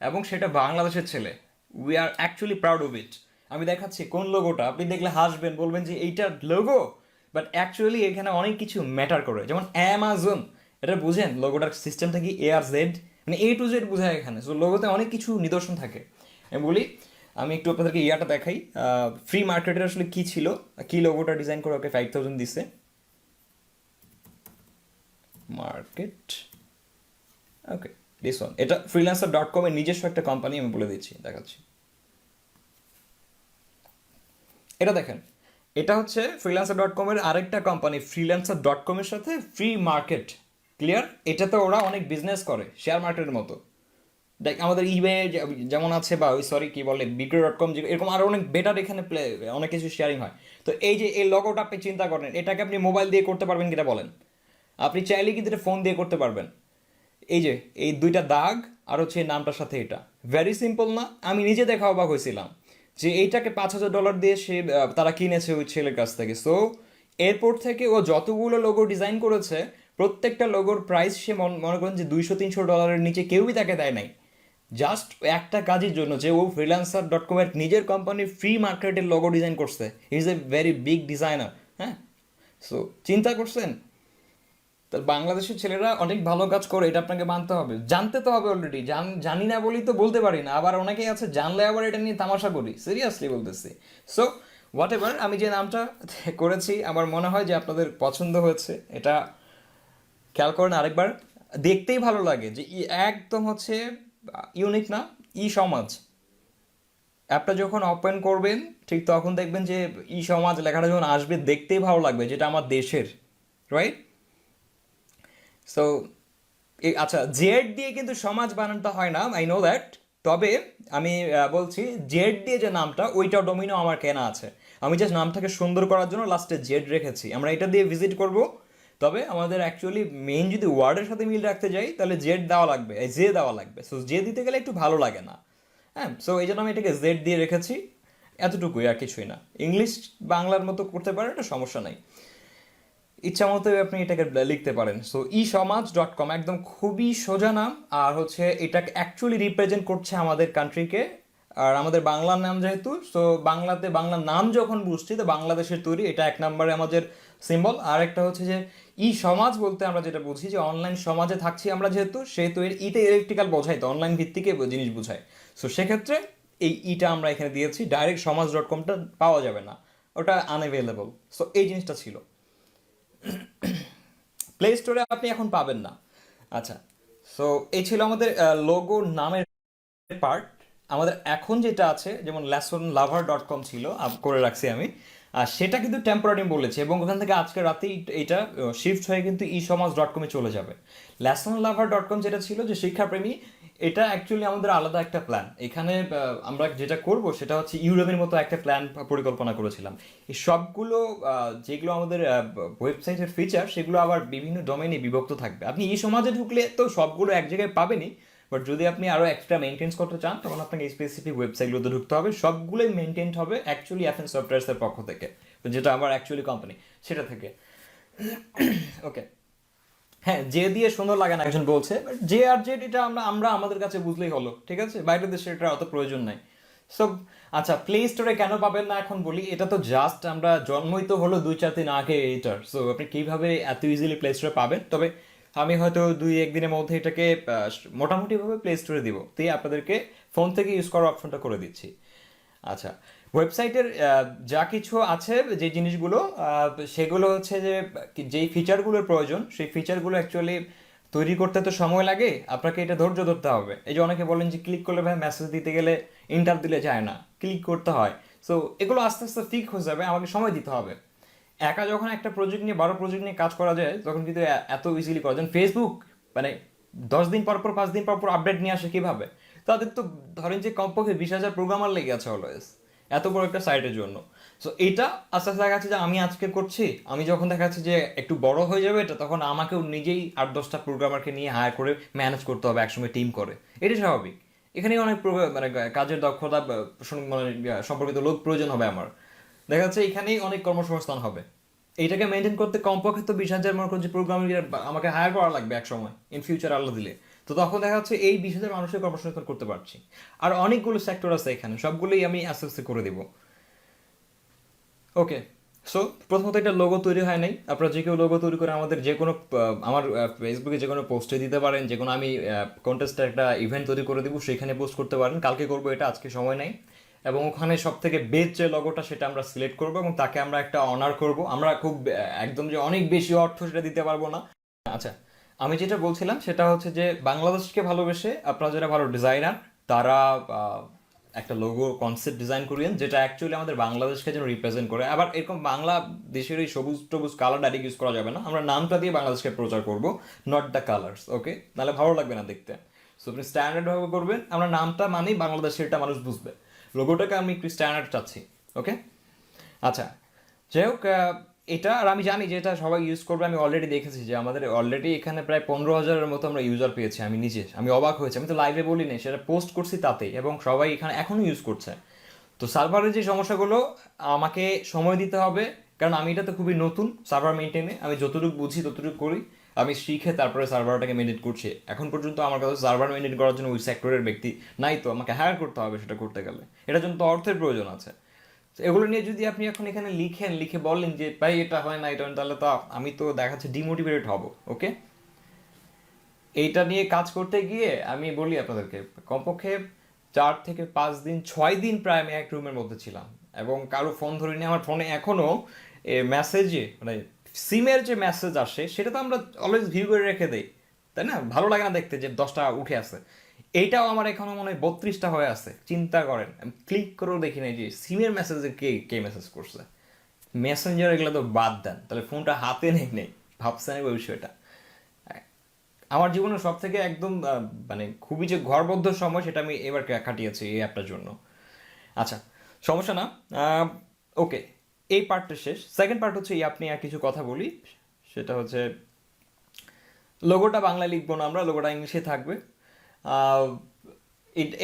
এবং সেটা বাংলাদেশের ছেলে। We are actually proud of it. আমি দেখাচ্ছি কোন লোগোটা, আপনি দেখলে হাসবেন, বলবেন যে এইটা লোগো, বাট অ্যাকচুয়ালি এখানে অনেক কিছু ম্যাটার করে। যেমন অ্যামাজন, এটা বুঝেন লোগোটার সিস্টেমটা কি? ARZ, মানে A to Z বোঝায় এখানে। সো লোগোতে অনেক কিছু নিদর্শন থাকে। আমি বলি, আমি একটু আপনাদেরকে ইয়াটা দেখাই, ফ্রি মার্কেটের আসলে কি ছিল, কি লোগোটা ডিজাইন করে ওকে 5,000 দিচ্ছে। মার্কেট, ওকে, দিস ওয়ান, এটা ফ্রিল্যান্সার ডট কমের নিজস্ব একটা কোম্পানি, আমি বলে দিচ্ছি, দেখাচ্ছি। এটা দেখেন, এটা হচ্ছে ফ্রিল্যান্সার ডট কমের আরেকটা কোম্পানি, ফ্রিল্যান্সার ডট কমের সাথে ফ্রি মার্কেট। ক্লিয়ার? এটাতে ওরা অনেক বিজনেস করে শেয়ার মার্কেটের মতো। দেখ আমাদের ইবে যেমন আছে, বা ওই সরি কি বলে, বিক্রয়.com, এরকম আরো অনেক বেটার এখানে অনেক কিছু শেয়ারিং হয়। তো এই যে এই লগোটা আপনি চিন্তা করেন, এটাকে আপনি মোবাইল দিয়ে করতে পারবেন কিনা বলেন? আপনি চাইলে কিন্তু এটা ফোন দিয়ে করতে পারবেন। এই যে এই দুইটা দাগ আর হচ্ছে এই নামটার সাথে, এটা ভেরি সিম্পল না? আমি নিজে দেখা অবাক হয়েছিলাম যে এইটাকে $5,000 দিয়ে সে তারা কিনেছে ওই ছেলের কাছ থেকে। সো এরপর থেকে ও যতগুলো লোগো ডিজাইন করেছে, প্রত্যেকটা লোগোর প্রাইস সে মনে করেন যে $200-300 নিচে কেউই তাকে দেয় নাই, জাস্ট একটা কাজের জন্য যে ও ফ্রিল্যান্সার ডট কমের নিজের কোম্পানির ফ্রি মার্কেটের লোগো ডিজাইন করছে। Is a very big designer. হ্যাঁ, সো চিন্তা করছেন? তার বাংলাদেশের ছেলেরা অনেক ভালো কাজ করে, এটা আপনাকে মানতে হবে, জানতে তো হবে অলরেডি। জানি না বলি তো বলতে পারি না, আবার অনেকেই আছে জানলে আবার এটা নিয়ে তামাশা করি, সিরিয়াসলি বলতেছি। সো হোয়াট এভার, আমি যে নামটা করেছি আমার মনে হয় যে আপনাদের পছন্দ হয়েছে। এটা খেয়াল করেন আরেকবার, দেখতেই ভালো লাগে যে একদম হচ্ছে ইউনিক না? ই সমাজ অ্যাপটা যখন ওপেন করবেন, ঠিক তখন দেখবেন যে ই সমাজ লেখাটা যখন আসবে, দেখতেই ভালো লাগবে, যেটা আমার দেশের, রাইট? সো আচ্ছা, জেড দিয়ে কিন্তু সমাজ বানানটা হয় না, আই নো দ্যাট। তবে আমি বলছি, জেড দিয়ে যে নামটা, ওইটা ডোমিনো আমার কেনা আছে। আমি জাস্ট নামটাকে সুন্দর করার জন্য লাস্টে জেড রেখেছি। আমরা এটা দিয়ে ভিজিট করব, তবে আমাদের অ্যাকচুয়ালি মেইন যদি ওয়ার্ডের সাথে মিল রাখতে যাই, তাহলে জেড দেওয়া লাগবে, জে দেওয়া লাগবে। সো জে দিতে গেলে একটু ভালো লাগে না। হ্যাঁ, সো এই জন্য আমি এটাকে জেড দিয়ে রেখেছি, এতটুকুই, আর কিছুই না। ইংলিশ বাংলার মতো করতে পারেন, এটা সমস্যা নাই, ইচ্ছা মতো আপনি এটাকে লিখতে পারেন। সো isomaj.com একদম খুবই সোজা নাম, আর হচ্ছে এটাকে অ্যাকচুয়ালি রিপ্রেজেন্ট করছে আমাদের কান্ট্রিকে। আর আমাদের বাংলার নাম যেহেতু, সো বাংলাতে বাংলার নাম যখন বুঝছি, তো বাংলাদেশের তৈরি, এটা এক নম্বরে আমাদের সিম্বল। আর একটা হচ্ছে যে সমাজ বলতে আমরা যেটা বুঝি, যে অনলাইন সমাজে থাকছি আমরা যেহেতু, সেহেতু এর ইতে ইলেকট্রিক্যাল বোঝাই, তো অনলাইন ভিত্তিকে জিনিস বোঝায়। সো সেক্ষেত্রে এই ইটা আমরা এখানে দিয়েছি, ডাইরেক্ট সমাজ.comটা পাওয়া যাবে না, ওটা আনঅ্যাভেলেবল। সো এই জিনিসটা ছিল, প্লে স্টোরে আপনি এখন পাবেন না। আচ্ছা, সো এই ছিল আমাদের লোগো নামের পার্ট। আমাদের এখন যেটা আছে, যেমন লেসনলাভার.com ছিল, করে রাখছি আমি, আর সেটা কিন্তু টেম্পোরারি বলেছে, এবং ওখান থেকে আজকে রাতেই এটা শিফট হয়ে কিন্তু isomaj.com চলে যাবে। লেসনলাভার.com যেটা ছিল যে শিক্ষাপ্রেমী, এটা অ্যাকচুয়ালি আমাদের আলাদা একটা প্ল্যান। এখানে আমরা যেটা করব সেটা হচ্ছে ইউরোপের মতো একটা প্ল্যান পরিকল্পনা করেছিলাম। এই সবগুলো যেগুলো আমাদের ওয়েবসাইটের ফিচার, সেগুলো আবার বিভিন্ন ডোমেইনে বিভক্ত থাকবে। আপনি এই সমাজে ঢুকলে তো সবগুলো এক জায়গায় পাবেনই, বাট যদি আপনি আরও এক্সট্রা মেনটেন্স করতে চান তখন আপনাকে স্পেসিফিক ওয়েবসাইটগুলোতে ঢুকতে হবে। সবগুলোই মেনটেন হবে অ্যাকচুয়ালি এফএন সফটওয়্যার্সের পক্ষ থেকে, যেটা আমার অ্যাকচুয়ালি কোম্পানি, সেটা থেকে। ওকে, হ্যাঁ, যে দিয়ে সুন্দর লাগে না একজন বলছে, but যে আর জেড এটা আমরা আমরা আমাদের কাছে বুঝলেই হলো, ঠিক আছে? বাইরের দেশে এটা অত প্রয়োজন নাই। সো আচ্ছা, প্লে স্টোরে কেন পাবেন না এখন বলি। এটা তো জাস্ট আমরা জন্মই তো হলো 2-4 দিন আগে এটার। সো আপনি কিভাবে এত ইজিলি প্লে স্টোরে পাবেন? তবে আমি হয়তো 2-1 দিনের মধ্যে এটাকে মোটামুটিভাবে প্লে স্টোরে দিব, তাই আপনাদেরকে ফোন থেকে ইউজ করার অপশনটা করে দিচ্ছি। আচ্ছা, ওয়েবসাইটের যা কিছু আছে, যে জিনিসগুলো সেগুলো হচ্ছে যে যেই ফিচারগুলোর প্রয়োজন, সেই ফিচারগুলো অ্যাকচুয়ালি তৈরি করতে তো সময় লাগে, আপনাকে এটা ধৈর্য ধরতে হবে। এই যে অনেকে বলেন যে ক্লিক করলে ভাই মেসেজ দিতে গেলে ইন্টার দিলে যায় না, ক্লিক করতে হয়। সো এগুলো আস্তে আস্তে ঠিক হয়ে যাবে, আমাকে সময় দিতে হবে। একা যখন একটা প্রজেক্ট নিয়ে 12 প্রজেক্ট নিয়ে কাজ করা যায় তখন কিন্তু এত ইজিলি করা যায়। ফেসবুক মানে 10 দিন পর পর 5 দিন পর পর আপডেট নিয়ে আসে কিভাবে? তাদের তো ধরেন যে কমপক্ষে 20,000 প্রোগ্রামার লেগে আছে অলওয়েজ এত বড় একটা সাইটের জন্য। সো এটা আস্তে আস্তে দেখা যাচ্ছে যে আমি আজকে করছি, আমি যখন দেখা যাচ্ছে যে একটু বড় হয়ে যাবে এটা, তখন আমাকেও নিজেই 8-10টা প্রোগ্রামারকে নিয়ে হায়ার করে ম্যানেজ করতে হবে, একসঙ্গে টিম করে। এটা স্বাভাবিক। এখানে অনেক মানে কাজের দক্ষতা মানে সম্পর্কিত লোক প্রয়োজন হবে আমার। দেখা যাচ্ছে এখানেই অনেক কর্মসংস্থান হবে। এইটাকে মেনটেন করতে কমপক্ষে তো 20,000 মনে করুন যে প্রোগ্রামিং আমাকে হায়ার করা লাগবে এক সময়, ইন ফিউচার আল্লাহ দিলে। তো তখন দেখা যাচ্ছে এই 20,000 মানুষের কর্মসংস্থান করতে পারছি। আর অনেকগুলো সেক্টর আছে এখানে, সবগুলোই আমি আস্তে আস্তে করে দিব। ওকে, সো প্রথমত এটা লোগো তৈরি হয় নাই। আপনারা যে কেউ লোগো তৈরি করে আমাদের যে কোনো আমার ফেসবুকে যে কোনো পোস্টে দিতে পারেন, যে কোনো আমি কন্টেস্টে একটা ইভেন্ট তৈরি করে দিব, সেখানে পোস্ট করতে পারেন। কালকে করবো এটা, আজকে সময় নাই। এবং ওখানে সব থেকে বেস্ট যে লগোটা সেটা আমরা সিলেক্ট করবো এবং তাকে আমরা একটা অনার করব। আমরা খুব একদম যে অনেক বেশি অর্থ সেটা দিতে পারবো না। আচ্ছা, আমি যেটা বলছিলাম সেটা হচ্ছে যে বাংলাদেশকে ভালোবেসে আপনারা যারা ভালো ডিজাইনার, তারা আহ, একটা লোগো কনসেপ্ট ডিজাইন করিয়েন যেটা অ্যাকচুয়ালি আমাদের বাংলাদেশকে যেন রিপ্রেজেন্ট করে। আবার এরকম বাংলা দেশের এই সবুজ টবুজ কালার ডাইরেক্ট ইউজ করা যাবে না, আমরা নামটা দিয়ে বাংলাদেশকে প্রচার করব, নট দ্য কালার্স। ওকে, নাহলে ভালো লাগবে না দেখতে। সো আপনি স্ট্যান্ডার্ড ভাবে করবেন, আমরা নামটা মানেই বাংলাদেশের, এটা মানুষ বুঝবে। লোগোটাকে আমি একটু স্ট্যান্ডার্ড চাচ্ছি। ওকে, আচ্ছা, যাই হোক, এটা আর আমি জানি যে এটা সবাই ইউজ করবে। আমি অলরেডি দেখেছি যে আমাদের অলরেডি এখানে প্রায় 15,000-এর মতো আমরা ইউজার পেয়েছি। আমি নিজে আমি অবাক হয়েছি, আমি তো লাইভে বলি নাই, সেটা পোস্ট করছি তাতেই, এবং সবাই এখানে এখনও ইউজ করছে। তো সার্ভারের যে সমস্যাগুলো, আমাকে সময় দিতে হবে, কারণ আমি এটা তো খুবই নতুন সার্ভার মেনটেনে। আমি যতটুকু বুঝি ততটুকু করি, আমি শিখে তারপরে সার্ভারটাকে মেনটেন করছি। এখন পর্যন্ত আমার কাছে সার্ভার মেনটেন করার জন্য ওই সেক্টরের ব্যক্তি নাই, তো আমাকে হায়ার করতে হবে সেটা করতে গেলে। এটার জন্য তো অর্থের প্রয়োজন আছে। তো এগুলো নিয়ে যদি আপনি এখন এখানে লিখেন, লিখে বলেন যে ভাই এটা হয় না, এটা হয় না, তাহলে তো আমি তো দেখাচ্ছে ডিমোটিভেটেড হব। ওকে, এইটা নিয়ে কাজ করতে গিয়ে আমি বলি আপনাদেরকে, কমপক্ষে 4 থেকে 5 দিন, 6 দিন প্রায় আমি এক রুমের মধ্যে ছিলাম এবং কারো ফোন ধরিনি। আমার ফোনে এখনো মেসেজে মানে সিমের যে মেসেজ আসে সেটা তো আমরা অলওয়েজ ভিউ করে রেখে দেই, তাই না? ভালো লাগে না দেখতে যে 10টা উঠে আছে। এইটাও আমার এখনো মনে হয় 32টা হয়ে আছে। চিন্তা করেন, আমি ক্লিক করেও দেখি নাই যে সিমের মেসেজে কে কে মেসেজ করছে। মেসেঞ্জার এগুলো তো বাদ দেন, তাহলে ফোনটা হাতে নেই ভাবছেন ওই বিষয়টা। আমার জীবনের সব থেকে একদম মানে খুবই যে ঘরবদ্ধ সময় সেটা আমি এবার কাটিয়েছি এই অ্যাপটার জন্য। আচ্ছা, সমস্যা না। ওকে, এই পার্টটা শেষ। সেকেন্ড পার্ট হচ্ছে এই আপনি আর কিছু কথা বলি, সেটা হচ্ছে লোগোটা বাংলায় লিখবো না, আমরা লোগোটা ইংলিশে থাকবে। আহ,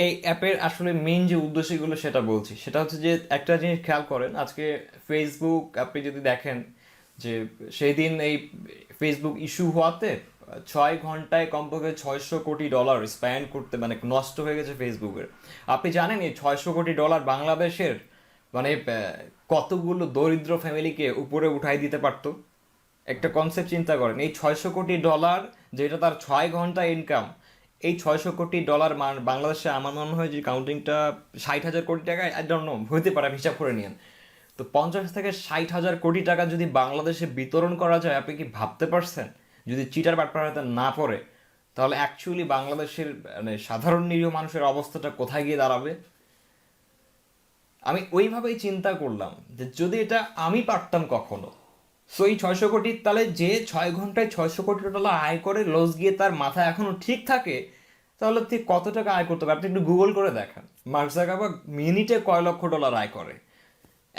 এই অ্যাপের আসলে মেইন যে উদ্দেশ্যগুলো সেটা বলছি। সেটা হচ্ছে যে একটা জিনিস খেয়াল করেন, আজকে ফেসবুক আপনি যদি দেখেন যে সেই দিন এই ফেসবুক ইস্যু হওয়াতে 6 ঘন্টায় কমপক্ষে $600 কোটি স্পেন্ড করতে মানে নষ্ট হয়ে গেছে ফেসবুকের। আপনি জানেন এই $600 কোটি বাংলাদেশের মানে কতগুলো দরিদ্র ফ্যামিলিকে উপরে উঠাই দিতে পারতো? একটা কনসেপ্ট চিন্তা করেন, এই $600 কোটি যেটা তার 6 ঘন্টা ইনকাম, এই $600 কোটি বাংলাদেশে আমার মনে হয় যে কাউন্টিংটা 60,000 কোটি টাকা, আই ডোন্ট নো, হইতে পারে, আপনি হিসাব করে নিন। তো 50 থেকে 60 হাজার কোটি টাকা যদি বাংলাদেশে বিতরণ করা যায়, আপনি কি ভাবতে পারছেন? যদি চিটার বাটপার হাতে না পড়ে, তাহলে অ্যাকচুয়ালি বাংলাদেশের মানে সাধারণ নিরীহ মানুষের অবস্থাটা কোথায় গিয়ে দাঁড়াবে? আমি ওইভাবেই চিন্তা করলাম যে যদি এটা আমি পারতাম কখনো। সো এই 600 কোটি, তাহলে যে 6 ঘন্টায় $600 কোটি আয় করে লস গিয়ে তার মাথা এখনো ঠিক থাকে, তাহলে তুই কত টাকা আয় করতে পারবে? আপনি একটু গুগল করে দেখেন মার্ক জাকারবার্গ মিনিটে কয় লক্ষ ডলার আয় করে।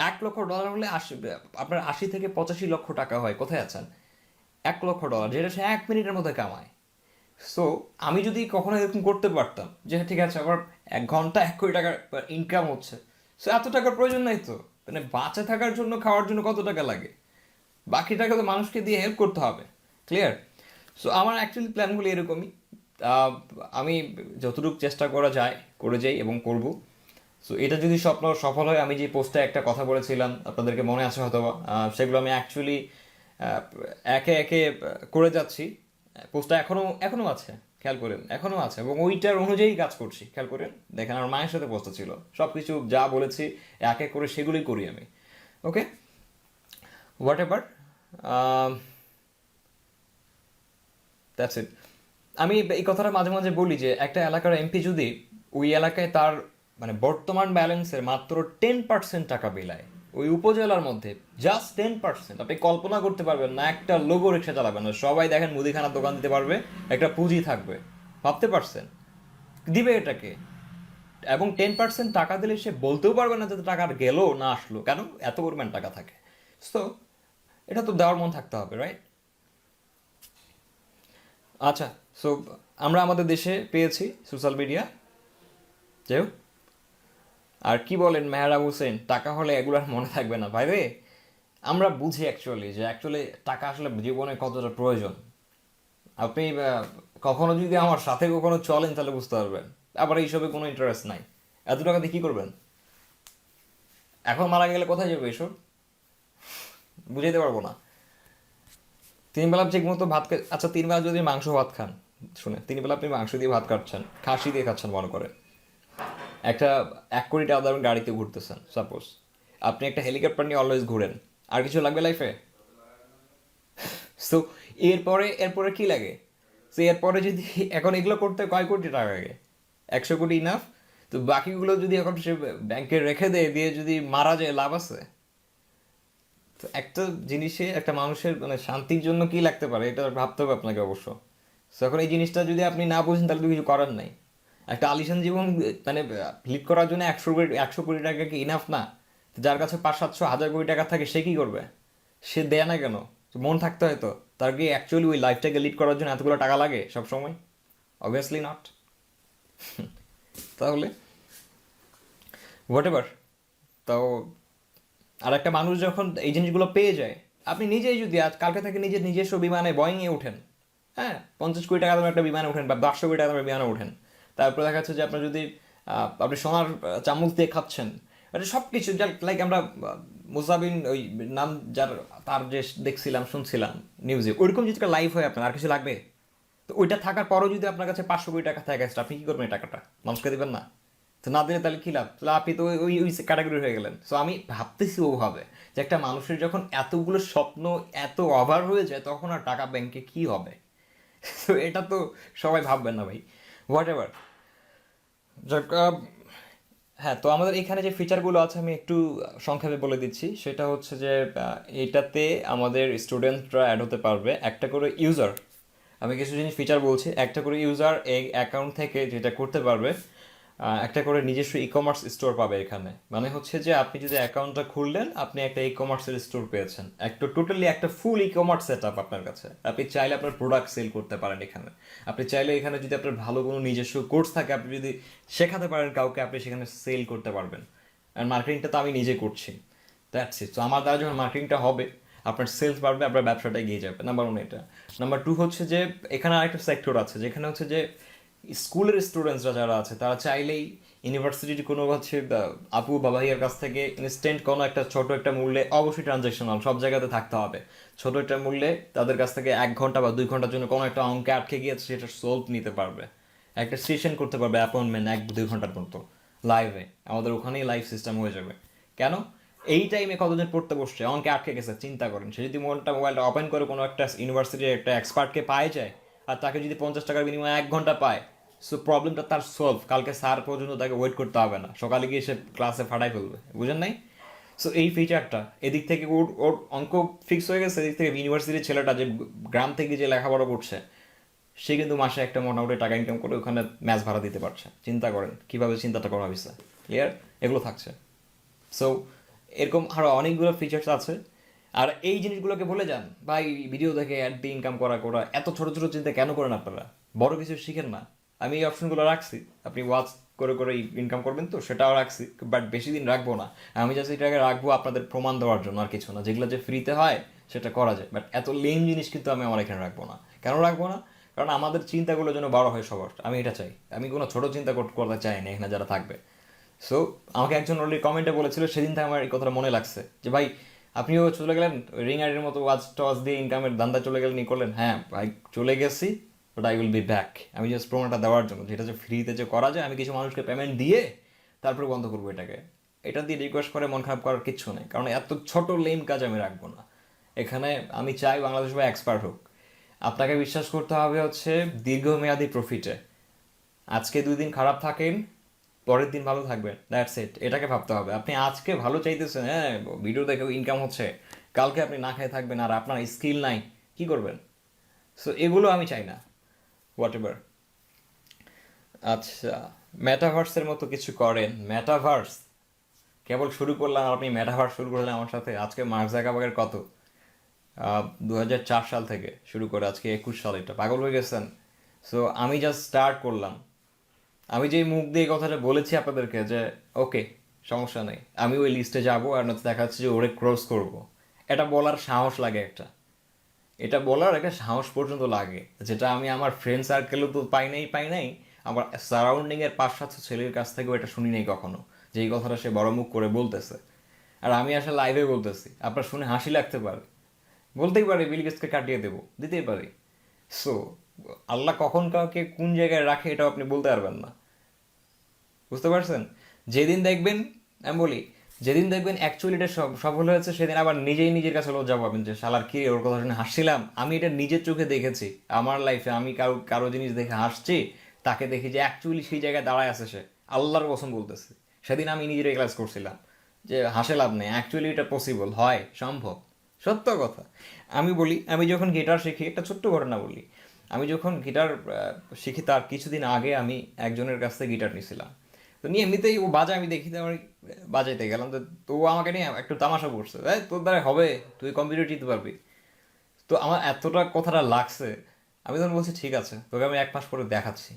$1 লক্ষ হলে আপনার 80 থেকে 85 লক্ষ টাকা হয়। কোথায় আছেন? $1 লক্ষ, যেটা সে 1 মিনিটের মধ্যে কামায়। সো আমি যদি কখনো এরকম করতে পারতাম যে হ্যাঁ, ঠিক আছে আমার 1 ঘন্টা 1 কোটি টাকা ইনকাম হচ্ছে, সো এত টাকার প্রয়োজন নাই তো। মানে বাঁচে থাকার জন্য খাওয়ার জন্য কত টাকা লাগে, বাকি টাকা তো মানুষকে দিয়ে হেল্প করতে হবে। ক্লিয়ার? সো আমার অ্যাকচুয়ালি প্ল্যানগুলো এরকমই। আহ, আমি যতটুকু চেষ্টা করা যায় করে যাই এবং করব। সো এটা যদি স্বপ্ন সফল হয়, আমি যে পোস্টে একটা কথা বলেছিলাম আপনাদেরকে মনে আছে হয়তো বা, সেগুলো আমি অ্যাকচুয়ালি একে একে করে যাচ্ছি। পোস্টটা এখনো এখনো আছে, খেয়াল করেন, এখনো আছে এবং ওইটার অনুযায়ী কাজ করছি। খেয়াল করেন, দেখেন আমার মায়ের সাথে পোস্টটা ছিল, সব কিছু যা বলেছি এক এক করে সেগুলোই করি আমি। ওকে, হোয়াট এভার, দ্যাটস ইট। আমি এই কথাটা মাঝে মাঝে বলি যে একটা এলাকার এমপি যদি ওই এলাকায় তার মানে বর্তমান ব্যালেন্সের মাত্র 10% টাকা বিলায়, ওই উপজেলার মধ্যে জাস্ট 10%, আপনি কল্পনা করতে পারবেন না একটা লোগো রিক্সা চালাবেন না, সবাই দেখেন মুদিখানার দোকান দিতে পারবে, একটা পুঁজি থাকবে। ভাবতে পারছেন? দিবে এটাকে। এবং 10% টাকা দিলে সে বলতেও পারবে না যে টাকা গেল না আসলো, কেন এত পরিমাণ টাকা থাকে। সো এটা তো দেওয়ার মন থাকতে হবে, রাইট? আচ্ছা, সো আমরা আমাদের দেশে পেয়েছি সোশ্যাল মিডিয়া। যাই হোক, আর কি বলেন মেহরাব হোসেন, টাকা হলে এগুলো আর মনে থাকবে না ভাই রে। আমরা বুঝি অ্যাকচুয়ালি যে অ্যাকচুয়ালি টাকা আসলে জীবনে কতটা প্রয়োজন। আপনি কখনো যদি আমার সাথে কখনো চলেন তাহলে বুঝতে পারবেন। আবার এইসবে কোনো ইন্টারেস্ট নাই। এত টাকা দিয়ে কী করবেন? এখন মারা গেলে কোথায় যাবে এসব? বুঝাইতে পারবো না। 3 বেলা ঠিক মতো ভাত আচ্ছা 3 বেলা যদি মাংস ভাত খান, শুনে 3 বেলা আপনি মাংস দিয়ে ভাত খাচ্ছেন, খাসি দিয়ে খাচ্ছেন মনে করেন, একটা 1 কোটি টাকা দামের গাড়িতে ঘুরতেছেন সাপোজ, আপনি একটা হেলিকপ্টার নিয়ে অলওয়েজ ঘুরেন, আর কিছু লাগবে লাইফে? সো এরপরে কি লাগে? সো এরপরে যদি এখন এগুলো করতে কয় কোটি টাকা লাগে? 100 কোটি ইনাফ? তো বাকিগুলো যদি এখন সে ব্যাংকে রেখে দেয়, দিয়ে যদি মারা যায়, লাভ আছে? তো একটা জিনিসে একটা মানুষের মানে শান্তির জন্য কি লাগতে পারে এটা ভাবতে হবে আপনাকে অবশ্য। So এখন এই জিনিসটা যদি আপনি না বুঝেন তাহলে তো কিছু করার নাই। একটা আলিশান জীবন মানে লিড করার জন্য 100 কোটি টাকা কি ইনাফ না? তো যার কাছে 500 700 1000 কোটি টাকা থাকে সে কি করবে? সে দেয় না কেন? তো মন থাকতে হয় তো। তার কি অ্যাকচুয়ালি ওই লাইফটাকে লিড করার জন্য এতগুলো টাকা লাগে সব সময়? Obviously not. তাহলে হোয়াট এভার। তাও আর একটা মানুষ যখন এই জিনিসগুলো পেয়ে যায়, আপনি নিজেই যদি আজ কালকে থেকে নিজের নিজস্ব বিমানে বোয়িংয়ে ওঠেন, হ্যাঁ, 50 কোটি টাকা দামের একটা বিমানে ওঠেন বা 500 কোটি টাকা দামের বিমানে ওঠেন, তারপরে দেখা যাচ্ছে যে আপনার যদি আপনি সোনার চামচ দিয়ে খাচ্ছেন, এটা সব কিছু লাইক আমরা মুসাবিন ওই নাম যার, তার যে দেখছিলাম শুনছিলাম নিউজে, ওইরকম যদি লাইফ হয় আপনার আর কিছু লাগবে? তো ওইটা থাকার পরও যদি আপনার কাছে 500 কোটি টাকা থাকে extra, আপনি কি করবেন এই টাকাটা? মানুষকে দিবেন না? তো না দিলে তাহলে কি লাভ? তাহলে আপনি তো ওই ওই ক্যাটাগরি হয়ে গেলেন। সো আমি ভাবতেছি ওভাবে যে একটা মানুষের যখন এতগুলো স্বপ্ন এত ওভার হয়ে যায় তখন আর টাকা ব্যাংকে কি হবে? তো এটা তো সবাই ভাববেন না ভাই। What ever. যাক, হ্যাঁ, তো আমাদের এখানে যে ফিচারগুলো আছে আমি একটু সংক্ষেপে বলে দিচ্ছি। সেটা হচ্ছে যে এটাতে আমাদের স্টুডেন্টরা অ্যাড হতে পারবে একটা করে ইউজার। আমি কিছু জিনিস ফিচার বলছি। একটা করে ইউজার এই অ্যাকাউন্ট থেকে যেটা করতে পারবে, একটা করে নিজস্ব ই কমার্স স্টোর পাবে এখানে। মানে হচ্ছে যে আপনি যদি অ্যাকাউন্টটা খুললেন, আপনি একটা ই কমার্সের স্টোর পেয়েছেন, একটা টোটালি একটা ফুল ই কমার্স সেট আপ আপনার কাছে। আপনি চাইলে আপনার প্রোডাক্ট সেল করতে পারেন এখানে। আপনি চাইলে এখানে যদি আপনার ভালো কোনো নিজস্ব কোর্স থাকে, আপনি যদি শেখাতে পারেন কাউকে, আপনি সেখানে সেল করতে পারবেন। আর মার্কেটিংটা তো আমি নিজে করছি। That's it. তো আমার দ্বারা যখন মার্কেটিংটা হবে, আপনার সেলস বাড়বে, আপনার ব্যবসাটা এগিয়ে যাবে। নাম্বার 1 এটা। নাম্বার 2 হচ্ছে যে এখানে আরেকটা সেক্টর আছে যেখানে হচ্ছে যে স্কুলের স্টুডেন্টসরা যারা আছে তারা চাইলেই ইউনিভার্সিটির কোনো হচ্ছে আপু বা ভাইয়ের কাছ থেকে ইনস্ট্যান্ট কোনো একটা ছোট একটা মূল্যে, অবশ্যই ট্রানজ্যাকশনাল, সব জায়গাতে থাকতে হবে, ছোট একটা মূল্যে তাদের কাছ থেকে 1 ঘন্টা বা 2 ঘন্টার জন্য কোনো একটা অঙ্কে আটকে গিয়েছে সেটা সলভ নিতে পারবে। একটা সেশন করতে পারবে অ্যাপয়েন্টমেন্ট 1-2 ঘন্টার মতো লাইভে, আমাদের ওখানেই লাইভ সিস্টেম হয়ে যাবে। কেন? এই টাইমে কতজন পড়তে বসছে, অঙ্কে আটকে গেছে, চিন্তা করেন। সে যদি মোবাইলটা ওপেন করে কোনো একটা ইউনিভার্সিটির একটা এক্সপার্টকে পায় যায়, আর তাকে যদি 50 টাকার বিনিময়ে 1 ঘন্টা পায়, সো প্রবলেমটা তার সলভ। কালকে স্যার পর্যন্ত তাকে ওয়েট করতে হবে না, সকালে গিয়ে সে ক্লাসে ফাটাই ফেলবে। বুঝেন নাই? সো এই ফিচারটা এদিক থেকে ওর ওর অঙ্ক ফিক্স হয়ে গেছে, এদিক থেকে ইউনিভার্সিটির ছেলেটা যে গ্রাম থেকে যে লেখাপড়া করছে সে কিন্তু মাসে একটা মোটামুটি টাকা ইনকাম করে ওখানে ম্যাচ ভাড়া দিতে পারছে। চিন্তা করেন কীভাবে চিন্তাটা করা হয়েছে। ক্লিয়ার? এগুলো থাকছে। সো এরকম আরও অনেকগুলো ফিচার্স আছে। আর এই জিনিসগুলোকে বলে যান ভাই, ভিডিও দেখে অ্যাড দিয়ে ইনকাম করা করা এত ছোট ছোট চিন্তা কেন করেন আপনারা? বড় কিছু শিখেন না। আমি এই অপশনগুলো রাখছি, আপনি ওয়াচ করে করে ইনকাম করবেন, তো সেটাও রাখছি, বাট বেশি দিন রাখবো না। আমি জাস্ট এটাকে রাখবো আপনাদের প্রমাণ দেওয়ার জন্য, আর কিছু না। যেগুলো যে ফ্রিতে হয় সেটা করা যায়, বাট এত লেম জিনিস কিন্তু আমি আমার এখানে রাখবো না। কেন রাখবো না? কারণ আমাদের চিন্তাগুলো যেন বড় হয় সবার, আমি এটা চাই। আমি কোনো ছোট চিন্তা করতে চাই না এখানে যারা থাকবে। সো আমাকে একজন অলরেডি কমেন্টে বলেছিল, সেদিন থেকে আমার এই কথাটা মনে লাগছে যে ভাই আপনিও চলে গেলেন রিং আইডের মতো ওয়াচ টওয়াচ দিয়ে ইনকামের ধান্দা চলে গেলেন, ই করলেন। হ্যাঁ ভাই চলে গেছি, but I will be back. আমি জাস্ট প্রোমোটা দেওয়ার জন্য, যেটা যে ফ্রিতে যে করা যায়, আমি কিছু মানুষকে পেমেন্ট দিয়ে তারপরে বন্ধ করবো এটাকে। এটা দিয়ে রিকোয়েস্ট করে মন খারাপ করার কিচ্ছু নেই, কারণ এত ছোট লেম কাজ আমি রাখবো না এখানে। আমি চাই বাংলাদেশ ভাই এক্সপার্ট হোক। আপনাকে বিশ্বাস করতে হবে হচ্ছে দীর্ঘমেয়াদী প্রফিটে। আজকে 2 দিন খারাপ থাকেন, পরের দিন ভালো থাকবেন, দ্যাটস ইট। এটাকে ভাবতে হবে। আপনি আজকে ভালো চাইতেছেন, হ্যাঁ ভিডিও দেখে ইনকাম হচ্ছে, কালকে আপনি না খেয়ে থাকবেন আর আপনার স্কিল নাই, কি করবেন? সো এগুলো আমি চাই না, হোয়াট এভার। আচ্ছা, মেটাভার্সের মতো কিছু করেন। মেটাভার্স কেবল শুরু করলাম, আর আপনি মেটাভার্স শুরু করলেন আমার সাথে। আজকে মার্ক জাকারবার্গের কত, 2004 সাল থেকে শুরু করে আজকে 21 সাল, এটা পাগল হয়ে গেছেন। সো আমি জাস্ট স্টার্ট করলাম। আমি যে মুখ দিয়ে এই কথাটা বলেছি আপনাদেরকে যে ওকে সমস্যা নেই, আমি ওই লিস্টে যাব, আর নয়তো দেখা যাচ্ছে যে ওরে ক্রস করব, এটা বলার সাহস লাগে একটা। এটা বলার একটা সাহস পর্যন্ত লাগে, যেটা আমি আমার ফ্রেন্ড সার্কেলেও তো পাই নাই, আমার সারাউন্ডিংয়ের 5-7 ছেলের কাছ থেকেও এটা শুনি নাই কখনো, যে এই কথাটা সে বড় মুখ করে বলতেছে। আর আমি আসলে লাইভে বলতেছি, আপনার শুনে হাসি লাগতে পারে, বলতেই পারে বিল গেটসকে কাটিয়ে দেবো, দিতেই পারি। সো আল্লাহ কখন কাউকে কোন জায়গায় রাখে এটাও আপনি বলতে পারবেন না, বুঝতে পারছেন? যেদিন দেখবেন, আমি বলি, যেদিন দেখবেন অ্যাকচুয়ালি এটা সফল হয়েছে, সেদিন আবার নিজেই নিজের কাছে লজ্জা পাবেন যে শালার কি ওর কথা শুনে হাসছিলাম। আমি এটা নিজের চোখে দেখেছি আমার লাইফে। আমি কারো কারো জিনিস দেখে হাসছি, তাকে দেখি যে অ্যাকচুয়ালি সেই জায়গায় দাঁড়ায় আছে সে, আল্লাহর কসম বলতেছে। সেদিন আমি নিজের রিয়েলাইজ করছিলাম যে হাসে লাভ নেই, অ্যাকচুয়ালি এটা পসিবল, হয়, সম্ভব, সত্য কথা। আমি বলি, আমি যখন গিটার শিখি, একটা ছোট্ট ঘটনা বলি। আমি যখন গিটার শিখি তার কিছুদিন আগে আমি একজনের কাছ থেকে গিটার নিয়েছিলাম। তো নিয়ে এমনিতেই ও বাজায়, আমি দেখি তো আমি বাজাইতে গেলাম, তো ও আমাকে নিয়ে একটু তামাশা করছে, তোর দ্বারা হবে, তুই কম্পিউটার টিপতে পারবি। তো আমার এতটা কথাটা লাগছে, আমি তখন বলছি ঠিক আছে, তোকে আমি 1 মাস পরে দেখাচ্ছি।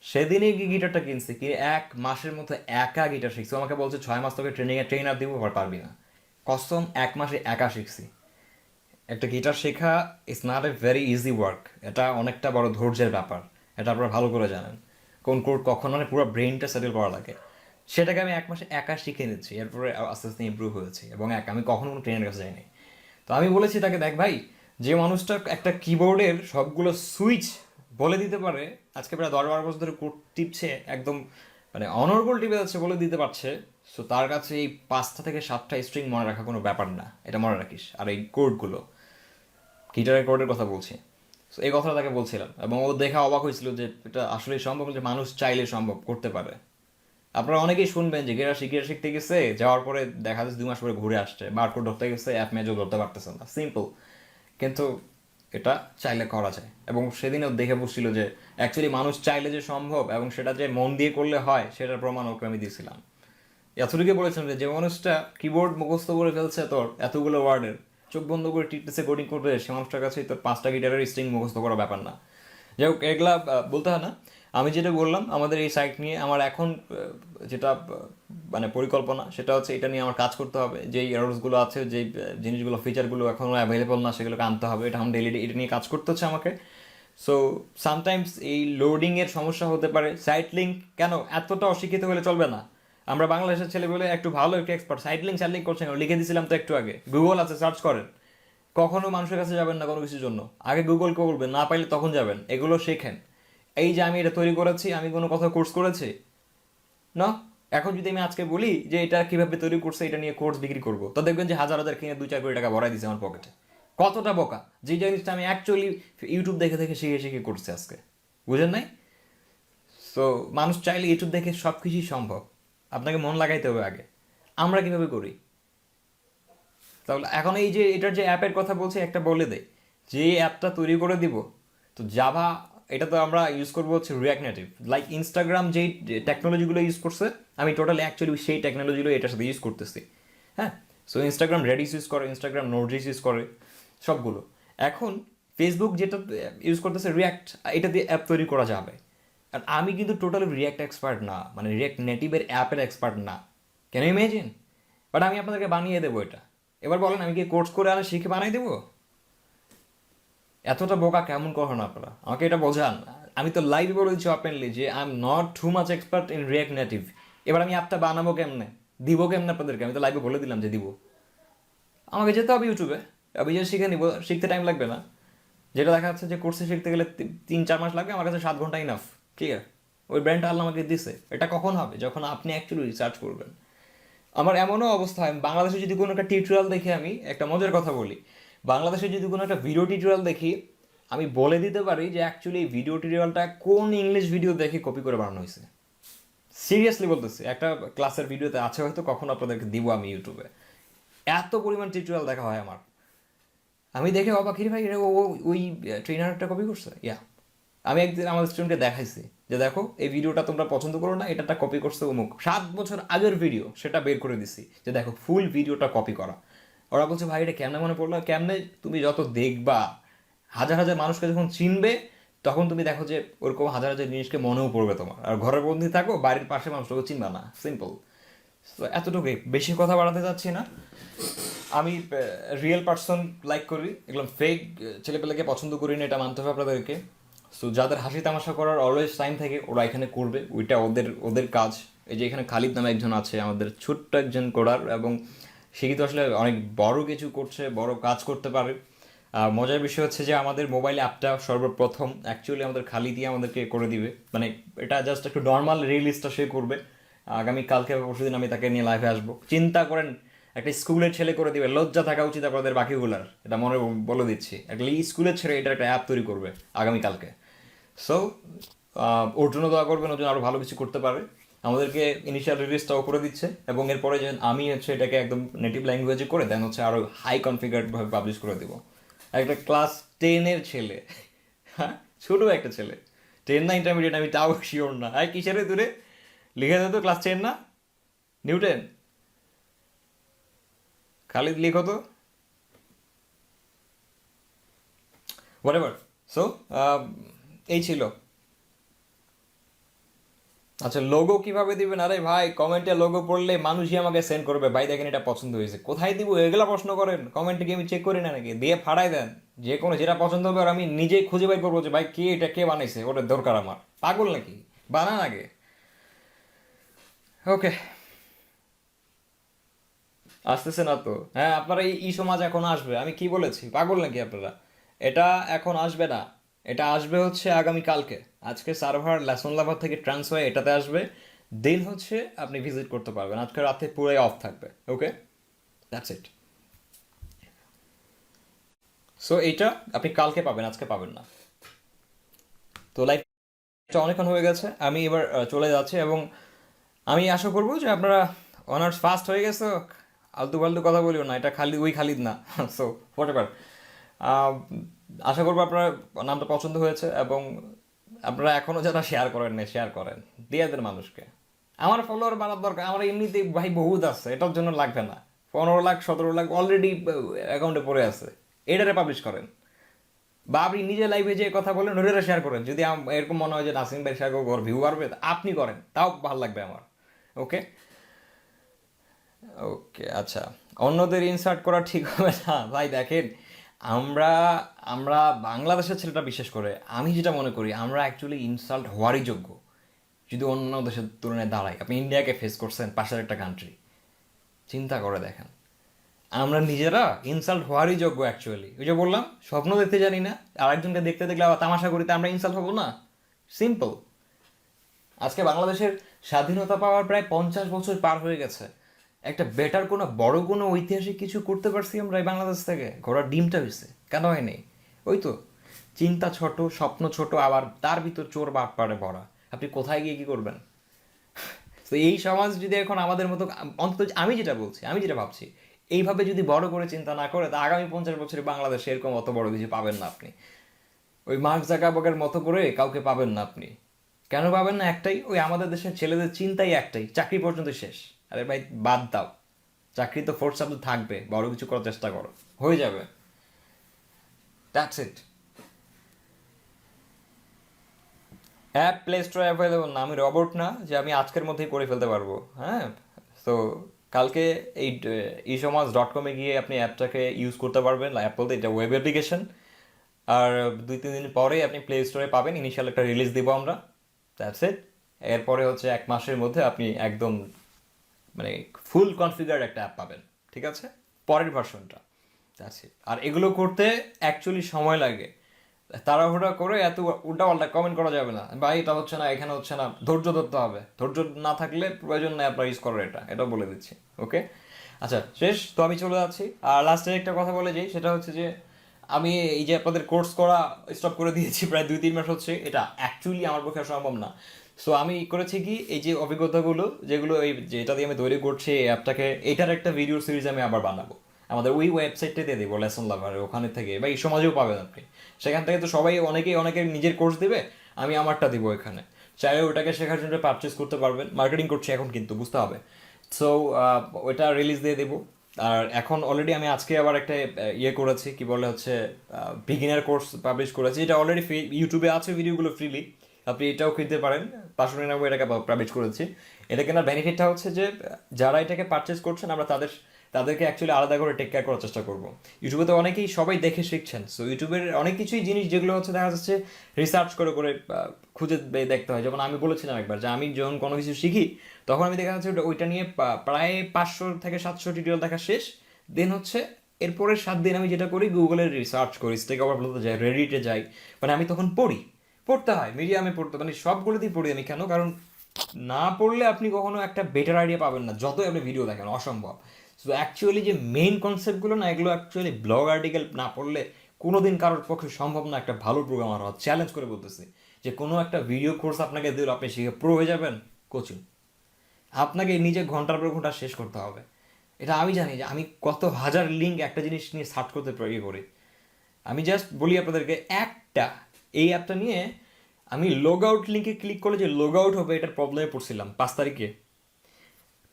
সেদিনে গিয়ে গিটারটা কিনছি, কি 1 মাসের মধ্যে একা গিটার শিখছি। ও আমাকে বলছে 6 মাস তোকে ট্রেনার দিব, পারবি না। কসম, 1 মাসে একা শিখছি। একটা গিটার শেখা is not a very easy work, এটা অনেকটা বড় ধৈর্যের ব্যাপার। এটা আপনারা ভালো করে জানেন, কোন কোড কখন, মানে পুরো ব্রেনটা সেটেল করা লাগে। সেটাকে আমি 1 মাসে একা শিখে নিচ্ছি, এরপরে আস্তে আস্তে ইম্প্রুভ হয়েছি, এবং আমি কখনো কোনো ট্রেনের কাছে যাইনি। তো আমি বলেছি তাকে, দেখ ভাই, যে মানুষটা একটা কিবোর্ডের সবগুলো সুইচ বলে দিতে পারে, আজকে প্রায় 10-12 বছর ধরে কোড টিপছে, একদম মানে অনর্গল টিপে যাচ্ছে, বলে দিতে পারছে। সো তার কাছে এই 5টা থেকে 7টা স্ট্রিং মনে রাখা কোনো ব্যাপার না, এটা মনে রাখিস। আর এই কোডগুলো, গিটারের কোডের কথা বলছি। সো এই কথাটা তাকে বলছিলাম, এবং ও দেখা অবাক হয়েছিল যে এটা আসলেই সম্ভব, যে মানুষ চাইলে সম্ভব করতে পারে। আপনারা অনেকেই শুনবেন যে গিটার শিখতে গেছে, যাওয়ার পরে দেখা যাচ্ছে 2 মাস পরে ঘুরে আসছে, বারকোড ধরতে গেছে, অ্যাপ ম্যাচও ধরতে পারতেছে না, সিম্পল। কিন্তু এটা চাইলে করা যায়, এবং সেদিনও দেখে বসছিল যে অ্যাকচুয়ালি মানুষ চাইলে যে সম্ভব, এবং সেটা যে মন দিয়ে করলে হয়, সেটার প্রমাণ ওকে আমি দিয়েছিলাম। এতটুকু বলেছিলাম যে মানুষটা কিবোর্ড মুখস্থ করে ফেলছে তোর এতগুলো ওয়ার্ডের, চোখ বন্ধ করে টিপতেছে কোডিং করবে, সে মানুষটার কাছে তোর 5টা গিটারের স্ট্রিং মুখস্থ করার ব্যাপার না। যাই হোক, এগুলা বলতে হয় না। আমি যেটা বললাম আমাদের এই সাইট নিয়ে আমার এখন যেটা মানে পরিকল্পনা, সেটা হচ্ছে এটা নিয়ে আমার কাজ করতে হবে। যেই এরর্সগুলো আছে, যেই জিনিসগুলো, ফিচারগুলো এখনও অ্যাভেলেবল না, সেগুলোকে আনতে হবে। এটা আমার ডেইলি এটা নিয়ে কাজ করতে হচ্ছে আমাকে। সো সামটাইমস এই লোডিংয়ের সমস্যা হতে পারে। সাইট লিঙ্ক কেন এতটা অশিক্ষিত হলে চলবে না? আমরা বাংলাদেশের ছেলে বলে একটু ভালো, একটু এক্সপার্ট, সাইট লিঙ্ক করছেন, লিখে দিয়েছিলাম তো একটু আগে, গুগল আছে, সার্চ করেন। কখনো মানুষের কাছে যাবেন না কোনো কিছুর জন্য, আগে গুগল করবেন, না পাইলে তখন যাবেন। এগুলো শেখেন। এই যে আমি এটা তৈরি করেছি, আমি কোনো কথা কোর্স করেছি না। এখন যদি আমি আজকে বলি যে এটা কিভাবে তৈরি করছে, এটা নিয়ে কোর্স বিক্রি করবো, তো দেখবেন যে হাজার হাজার কিনে 2-4 কোটি টাকা ভরাই দিছে আমার পকেটে। কতটা বোকা! যে জিনিসটা আমি অ্যাকচুয়ালি ইউটিউব দেখে দেখে শিখে শিখে করছি আজকে, বুঝেন নাই? সো মানুষ চাইলে ইউটিউব দেখে সব কিছুই সম্ভব, আপনাকে মন লাগাইতে হবে আগে। আমরা কিভাবে করি? তাহলে এখন এই যে এটার যে অ্যাপের কথা বলছে, একটা বলে দেয় যে অ্যাপটা তৈরি করে দিব, তো জাভা এটা তো আমরা ইউজ করবো হচ্ছে রিয়াক্ট নেটিভ, লাইক ইনস্টাগ্রাম যেই টেকনোলজিগুলো ইউজ করছে আমি টোটালি অ্যাকচুয়ালি সেই টেকনোলজিগুলো এটার সাথে ইউজ করতেছি। হ্যাঁ, সো ইনস্টাগ্রাম রেডিস ইউজ করে, ইনস্টাগ্রাম নোটডিস ইউজ করে, সবগুলো। এখন ফেসবুক যেটা ইউজ করতেছে রিয়াক্ট, এটা দিয়ে অ্যাপ তৈরি করা যাবে। আর আমি কিন্তু টোটালি রিয়াক্ট এক্সপার্ট না, মানে রিয়াক্ট নেটিভের অ্যাপের এক্সপার্ট না, ক্যান ইউ ইমেজিন? বাট আমি আপনাদেরকে বানিয়ে দেবো এটা। এবার বলেন আমি কি কোর্স করে আনা শিখে বানাই দেবো? এতটা বোকা কেমন করেন আপনারা, আমাকে এটা বোঝান। আমি তো লাইভ বলে দিচ্ছি ওপেনলি যে I am not too much expert in react native. এবার আমি অ্যাপটা বানাবো কেমনে, দিব কেমনে আপনাদেরকে? আমি তো লাইভে বলে দিলাম যে দিব। আমাকে যেতে হবে ইউটিউবে, আমি যে শিখে নিব, শিখতে টাইম লাগবে না। যেটা দেখা যাচ্ছে যে কোর্সে শিখতে গেলে 3-4 মাস লাগবে, আমার কাছে 7 ঘন্টা ইনাফ। ঠিক আছে, ওই ব্র্যান্ডটা আল্লাহ আমাকে দিছে। এটা কখন হবে? যখন আপনি অ্যাকচুয়ালি রিসার্চ করবেন। আমার এমনও অবস্থা হয় বাংলাদেশে যদি কোনো একটা টিউটোরিয়াল দেখি, আমি একটা মজার কথা বলি, বাংলাদেশে যদি কোনো একটা ভিডিও টিউটোরিয়াল দেখি, আমি বলে দিতে পারি যে অ্যাকচুয়ালি এই ভিডিও টিউটোরিয়ালটা কোন ইংলিশ ভিডিও দেখে কপি করে বানানো হয়েছে। সিরিয়াসলি বলতেছি, একটা ক্লাসের ভিডিওতে আছে, হয়তো কখন আপনাদেরকে দিব আমি ইউটিউবে। এত পরিমাণ টিউটোরিয়াল দেখা হয় আমার, আমি দেখে অবাক, হিরে ভাই ওই ট্রেনারটা কপি করছে। ইয়া, আমি একদিন আমাদের স্টুডেন্টকে দেখাইছি যে দেখো এই ভিডিওটা তোমরা পছন্দ করো না, এটা কপি করছে অমুক, 7 বছর আগের ভিডিও, সেটা বের করে দিছি যে দেখো ফুল ভিডিওটা কপি করা। ওরা বলছে ভাই এটা কেমনে মনে পড়লো? কেমনে? তুমি যত দেখবা, হাজার হাজার মানুষকে যখন চিনবে, তখন তুমি দেখো যে ওরকম হাজার হাজার জিনিসকে মনেও পড়বে তোমার। আর ঘরের বন্দি থাকো, বাড়ির পাশে মানুষটাকে চিনবা না, সিম্পল। তো এতটুকুই, বেশি কথা বাড়াতে চাচ্ছি না। আমি রিয়েল পার্সন লাইক করি, এগুলো ফেক ছেলেপেলেকে পছন্দ করি না, এটা মানতে হবে আপনাদেরকে। সো যাদের হাসি তামাশা করার অলওয়েজ টাইম থাকে, ওরা এখানে করবে, ওইটা ওদের ওদের কাজ। এই যে এখানে খালিদ নামে একজন আছে, আমাদের ছোট্ট একজন করার, এবং সে কিন্তু আসলে অনেক বড় কিছু করছে, বড় কাজ করতে পারে। মজার বিষয় হচ্ছে যে আমাদের মোবাইল অ্যাপটা সর্বপ্রথম অ্যাকচুয়ালি আমাদের খালিদই আমাদেরকে করে দিবে, মানে এটা জাস্ট একটু নর্মাল রিলিজটা সে করবে। আগামী কালকে বা পরশুদিন আমি তাকে নিয়ে লাইভে আসবো। চিন্তা করেন, একটা স্কুলের ছেলে করে দিবে, লজ্জা থাকা উচিত আপনাদের বাকিগুলার, এটা মনে বলে দিচ্ছি। একটা স্কুলের ছেলে এটার একটা অ্যাপ তৈরি করবে আগামীকালকে। সো ওর জন্য দোয়া করবেন, ওর জন্য আরও ভালো কিছু করতে পারে। আমাদেরকে ইনিশিয়াল রিলিজটাও করে দিচ্ছে, এবং এরপরে যে আমি হচ্ছে এটাকে একদম নেটিভ ল্যাঙ্গুয়েজে করে দেন হচ্ছে আরও হাই কনফিগারেডভাবে পাবলিশ করে দেবো। একটা ক্লাস 10-এর ছেলে, হ্যাঁ ছোটো একটা ছেলে, 10 না ইন্টারমিডিয়েট আমি তাও শিওর না, আর কিসের দূরে লিখে দেতো, ক্লাস 10 না, নিউটেন। খালিদ লিখো তো, হোয়াট এভার। সো এই ছিল। আচ্ছা, লোগো কিভাবে দিবেন? আরে ভাই, কমেন্টে লোগো পড়লে মানুষই আমাকে সেন্ড করবে, ভাই দেখেন এটা পছন্দ হয়েছে, কোথায় দিব এগুলা প্রশ্ন করেন? কমেন্টে কি আমি চেক করি না নাকি? দিয়ে ফাড়াই দেন, যে কোনো যেটা পছন্দ হবে, আর আমি নিজেই খুঁজে বের করবো যে ভাই কে এটা, কে বানাইছে, ওটা দরকার আমার। পাগল নাকি? বানান আগে। ওকে, আসতেছে না তো? হ্যাঁ, আপনারা এই সমাজ এখন আসবে, আমি কি বলেছি? পাগল নাকি আপনারা? এটা এখন আসবে না, এটা আসবে হচ্ছে আগামী কালকে। আজকে সার্ভার লেসন লাভার থেকে ট্রান্সফার হয়ে এটাতে আসবে, দেন হচ্ছে আপনি ভিজিট করতে পারবেন। আজকে রাতে পুরোই অফ থাকবে। ওকে, দ্যাটস ইট। সো এইটা আপনি কালকে পাবেন, আজকে পাবেন না। তো লাইফটা অনেকক্ষণ হয়ে গেছে, আমি এবার চলে যাচ্ছি, এবং আমি আশা করবো যে আপনারা অনার্স ফার্স্ট হয়ে গেছে, আলতু ফালতু কথা বলিও না, এটা খালিদ ওই খালিদ না। সো হোয়াট এভার, আশা করবো আপনার নামটা পছন্দ হয়েছে, এবং আপনারা এখনও যারা শেয়ার করেন না, শেয়ার করেন, দিয়ে দেন মানুষকে। আমার ফলোয়ার বাড়ার দরকার, আমার এমনিতেই ভাই বহুত আছে, এটার জন্য লাগবে না। 15 লাখ 17 লাখ অলরেডি অ্যাকাউন্টে পড়ে আছে, এটারে পাবলিশ করেন। বা আপনি নিজে লাইভে যে কথা বলেন ওটা শেয়ার করেন। যদি এরকম মনে হয় যে নাসিম ভাই শেয়ার করবো ভিউ বাড়বে, আপনি করেন, তাও ভালো লাগবে আমার। ওকে, ওকে, আচ্ছা। অন্যদের ইনসার্ট করা ঠিক হবে না ভাই। দেখেন, আমরা আমরা বাংলাদেশের ছেলেটা বিশেষ করে আমি যেটা মনে করি, আমরা অ্যাকচুয়ালি ইনসাল্ট হওয়ারই যোগ্য যদি অন্য দেশের তুলনায় দাঁড়াই। আপনি ইন্ডিয়াকে ফেস করছেন, পাশের একটা কান্ট্রি, চিন্তা করে দেখেন। আমরা নিজেরা ইনসাল্ট হওয়ারই যোগ্য অ্যাকচুয়ালি। ওই যে বললাম, স্বপ্ন দেখতে জানি না, আরেকজনকে দেখতে দেখলে আবার তামাশা করি, তা আমরা ইনসাল্ট হবো না? সিম্পল। আজকে বাংলাদেশের স্বাধীনতা পাওয়ার প্রায় 50 বছর পার হয়ে গেছে। একটা বেটার কোনো বড় কোনো ঐতিহাসিক কিছু করতে পারছি আমরা এই বাংলাদেশ থেকে? ঘোড়ার ডিমটা হয়েছে, কেন হয়নি? ওই তো, চিন্তা ছোট, স্বপ্ন ছোট, আবার তার ভিতর চোর বাটপাড়ে ভরা। আপনি কোথায় গিয়ে কি করবেন? তো এই সমাজ যদি এখন আমাদের মতো, অন্তত আমি যেটা বলছি, আমি যেটা ভাবছি, এইভাবে যদি বড় করে চিন্তা না করে, তা আগামী 50 বছরে বাংলাদেশে এরকম অত বড় কিছু পাবেন না আপনি। ওই মার্ক জাকারবার্গের মতো করে কাউকে পাবেন না আপনি। কেন পাবেন না? একটাই, ওই আমাদের দেশের ছেলেদের চিন্তাই একটাই, চাকরি পর্যন্ত শেষ। আরে ভাই বাদ দাও, চাকরি তো ফোর্থ সাবজেক্ট থাকবে, বড় কিছু করার চেষ্টা করো, হয়ে যাবে। That's it. অ্যাপ প্লে স্টোরে অ্যাভেলেবল না, আমি রবট না যে আমি আজকের মধ্যেই করে ফেলতে পারবো। হ্যাঁ, তো কালকে এই ই-সমাজ.com-এ গিয়ে আপনি অ্যাপটাকে ইউজ করতে পারবেন। অ্যাপ বলতে এটা ওয়েব অ্যাপ্লিকেশন। আর 2-3 দিন পরেই আপনি প্লে স্টোরে পাবেন, ইনিশিয়াল একটা রিলিজ দিব আমরা। That's it. এরপরে হচ্ছে 1 মাসের মধ্যে আপনি একদম মানে ফুল কনফিগার একটা অ্যাপ পাবেন। ঠিক আছে, পরের ভার্সনটা। That's it. আর এগুলো করতে অ্যাকচুয়ালি সময় লাগে, তাড়াহুড়া করে এত উল্টাপাল্টা কমেন্ট করা যাবে না, ভাই এটা হচ্ছে না, এখানে হচ্ছে না। ধৈর্য ধরতে হবে, ধৈর্য না থাকলে প্রয়োজন নেই আপনার ইউজ করার, এটাও বলে দিচ্ছি। ওকে, আচ্ছা শেষ তো, আমি চলে যাচ্ছি। আর লাস্টে একটা কথা বলে যাই, সেটা হচ্ছে যে আমি এই যে আপনাদের কোর্স করা স্টপ করে দিয়েছি প্রায় 2-3 মাস হচ্ছে, এটা অ্যাকচুয়ালি আমার পক্ষে সম্ভব না। সো আমি করেছি কি, এই যে অভিজ্ঞতাগুলো যেগুলো এই যেটা দিয়ে আমি তৈরি করছি এই অ্যাপটাকে, এটার একটা ভিডিও সিরিজ আমি আবার বানাবো আমাদের ওই ওয়েবসাইটে দিয়ে দেবো, লেসন লাভার, ওখানে থেকে বা এই সমাজেও পাবেন আপনি। সেখান থেকে তো সবাই অনেকের নিজের কোর্স দেবে, আমি আমারটা দিব এখানে। চাইলে ওটাকে শেখার জন্য পারচেস করতে পারবেন। মার্কেটিং করছি এখন, কিন্তু বুঝতে হবে। সো ওইটা রিলিজ দিয়ে দেবো। আর এখন অলরেডি আমি আজকে আবার একটা ইয়ে করেছি, কি বলে হচ্ছে বিগিনার কোর্স পাবলিশ করেছি, এটা অলরেডি ইউটিউবে আছে ভিডিওগুলো ফ্রিলি, আপনি এটাও কিনতে পারেন। 599 টাকা পাবলিশ করেছি। এটা কেনার বেনিফিটটা হচ্ছে যে যারা এটাকে পারচেস করছেন, আমরা তাদেরকে অ্যাকচুয়ালি আলাদা করে টেক কেয়ার করার চেষ্টা করবো। ইউটিউবে তো অনেকেই সবাই দেখে শিখছেন, সো ইউটিউবের অনেক কিছুই জিনিস যেগুলো হচ্ছে দেখা যাচ্ছে রিসার্চ করে করে খুঁজে দেখতে হয়। যেমন আমি বলেছিলাম একবার যে আমি যখন কোনো কিছু শিখি, তখন আমি দেখা যাচ্ছে ওইটা নিয়ে প্রায় 500 থেকে 700 টিউটোরিয়াল দেখা শেষ। দেন হচ্ছে এরপরের 7 দিন আমি যেটা করি, গুগলের রিসার্চ করি, স্টেক ওভারফ্লোতে যাই, রেডিটে যাই। মানে আমি তখন পড়তে হয়, মিডিয়ামে পড়তে, মানে সবগুলোতেই পড়ি আমি। কেন? কারণ না পড়লে আপনি কখনো একটা বেটার আইডিয়া পাবেন না, যতই আপনি ভিডিও দেখেন, অসম্ভব। সো অ্যাকচুয়ালি যে মেইন কনসেপ্টগুলো না, এগুলো অ্যাকচুয়ালি ব্লগ আর্টিকেল না পড়লে কোনোদিন কারোর পক্ষে সম্ভব না একটা ভালো প্রোগ্রামার হওয়া। চ্যালেঞ্জ করে বলতেছি যে কোনো একটা ভিডিও কোর্স আপনাকে দিল, আপনি শিখে প্রো হয়ে যাবেন, কোচিং আপনাকে নিজে ঘন্টার পর ঘন্টা শেষ করতে হবে। এটা আমি জানি যে আমি কত হাজার লিঙ্ক একটা জিনিস নিয়ে সার্চ করতে ইয়ে করি। আমি জাস্ট বলি আপনাদেরকে, এই অ্যাপটা নিয়ে আমি লগ আউট লিঙ্কে ক্লিক করলে যে লগ আউট হবে, এটার প্রবলেমে পড়ছিলাম 5 তারিখে।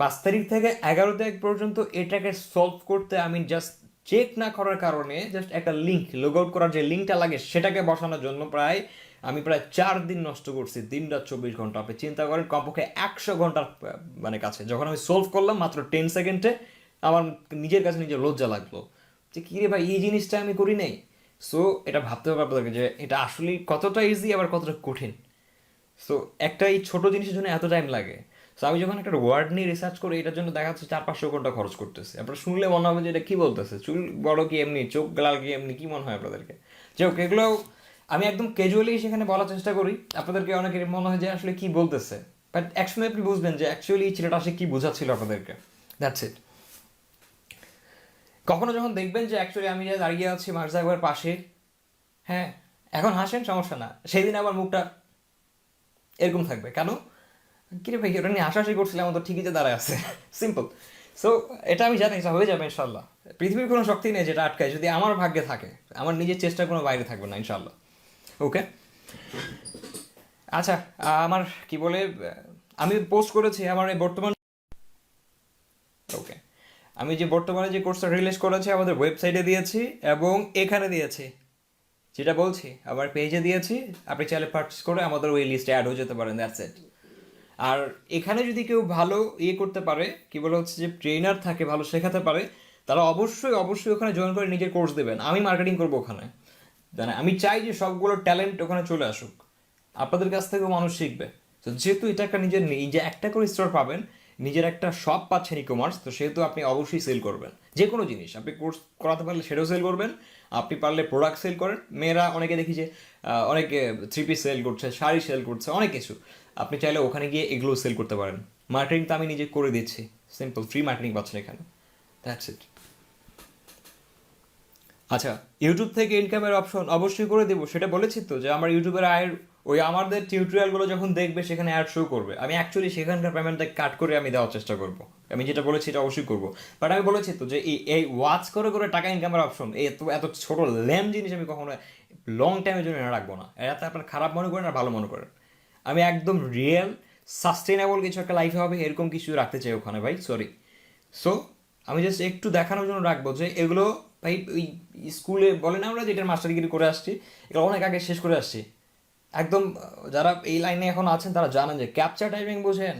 5 তারিখ থেকে 11 তারিখ পর্যন্ত এটাকে সলভ করতে আমি জাস্ট চেক না করার কারণে, জাস্ট একটা লিঙ্ক, লগ আউট করার যে লিঙ্কটা লাগে সেটাকে বসানোর জন্য আমি প্রায় 4 দিন নষ্ট করছি, 3 রাত 24 ঘন্টা। আপনি চিন্তা করেন, কমপক্ষে 100 ঘন্টার মানে কাছে। যখন আমি সলভ করলাম মাত্র 10 সেকেন্ডে, আমার নিজের কাছে নিজের লজ্জা লাগলো যে কী রে ভাই, এই জিনিসটা আমি করি নাই। সো এটা ভাবতে হবে আপনাদেরকে যে এটা আসলে কতটা ইজি আবার কতটা কঠিন। সো একটা এই ছোটো জিনিসের জন্য এত টাইম লাগে। সো আমি যখন একটা ওয়ার্ড নিয়ে রিসার্চ করি, এটার জন্য দেখা যাচ্ছে 400-500 ঘন্টা খরচ করতেছে। আপনারা শুনলে মনে হবে যে এটা কী বলতেছে, চুল বড় কি এমনি, চোখ লাল কি এমনি, কী মনে হয় আপনাদেরকে? যাই হোক, এগুলো আমি একদম ক্যাজুয়ালি সেখানে বলার চেষ্টা করি। আপনাদেরকে অনেকের মনে হয় যে আসলে কী বলতেছে, বাট একসময় আপনি বুঝবেন যে অ্যাকচুয়ালি এই ছেলেটা আসলে কী বোঝাচ্ছিল আপনাদেরকে। That's it. কখনো যখন দেখবেন যে অ্যাকচুয়ালি আমি যে দাঁড়িয়ে আছি মার্জাগবার পাশে, হ্যাঁ এখন হাসেন, সমস্যা না, সেই দিন আবার মুখটা এরকম থাকবে কেন? কিরে ভাই, ওটা নিয়ে হাসাহাসি করছিলাম, তো ঠিকই যে দাঁড়ায় আছে। সিম্পল। সো এটা আমি জানি, এটা হয়ে যাবে ইনশাল্লাহ। পৃথিবীর কোনো শক্তি নেই যেটা আটকায়, যদি আমার ভাগ্যে থাকে। আমার নিজের চেষ্টার কোনো বাইরে থাকবে না ইনশাল্লাহ। ওকে, আচ্ছা। আমার কি বলে, আমি পোস্ট করেছি আমার এই বর্তমান, ওকে, আমি যে বর্তমানে যে কোর্সটা রিলিজ করেছি আমাদের ওয়েবসাইটে দিয়েছি এবং এখানে দিয়েছি, যেটা বলছি আমার পেজে দিয়েছি। আপনি চাইলে পারচেস করে আমাদের ওই লিস্টে অ্যাড হয়ে যেতে পারেন। That's it. আর এখানে যদি কেউ ভালো ইয়ে করতে পারে, কি বলে হচ্ছে যে ট্রেনার থাকে, ভালো শেখাতে পারে, তারা অবশ্যই অবশ্যই ওখানে জয়েন করে নিজের কোর্স দেবেন। আমি মার্কেটিং করবো ওখানে, মানে আমি চাই যে সবগুলো ট্যালেন্ট ওখানে চলে আসুক, আপনাদের কাছ থেকেও মানুষ শিখবে। তো যেহেতু এটা একটা নিজে একটা করে স্টোর পাবেন, নিজের একটা শপ পাচ্ছেন ই কমার্স, তো সেহেতু আপনি অবশ্যই সেল করবেন যে কোনো জিনিস। আপনি কোর্স করাতে পারলে সেটাও সেল করবেন, আপনি পারলে প্রোডাক্ট সেল করেন। মেয়েরা অনেকে দেখি যে অনেকে 3 পিস সেল করছে, শাড়ি সেল করছে, অনেক কিছু। আপনি চাইলে ওখানে গিয়ে এগুলো সেল করতে পারেন। মার্কেটিং তো আমি নিজে করে দিচ্ছি, সিম্পল ফ্রি মার্কেটিং পাচ্ছেন এখানে। That's it. আচ্ছা, ইউটিউব থেকে ইনকামের অপশন অবশ্যই করে দেবো, সেটা বলেছি তো যে আমার ইউটিউবের আয়ের ওই আমাদের টিউটোরিয়ালগুলো যখন দেখবে সেখানে অ্যাড শো করবে, আমি অ্যাকচুয়ালি সেখানকার পেমেন্টটা কাট করে আমি দেওয়ার চেষ্টা করবো। আমি যেটা বলেছি এটা অবশ্যই করবো। বাট আমি বলেছি তো যে এই ওয়াচ করে করে টাকা ইনকামের অপশন, এই এত এত ছোট ল্যাম জিনিস আমি কখনো লং টাইমের জন্য এটা রাখবো না, এটাতে আপনার খারাপ মনে করেন আর ভালো মনে করেন। আমি একদম রিয়েল সাস্টেনেবল কিছু একটা লাইফে হবে এরকম কিছু রাখতে চাই ওখানে ভাই, সরি। সো আমি জাস্ট একটু দেখানোর জন্য রাখবো যে এগুলো ভাই ওই স্কুলে বলে না আমরা যে এটার মাস্টার ডিগ্রি করে আসছি, এগুলো অনেক আগে শেষ করে আসছি একদম। যারা এই লাইনে এখন আছেন তারা জানেন যে ক্যাপচা টাইপিং বোঝেন,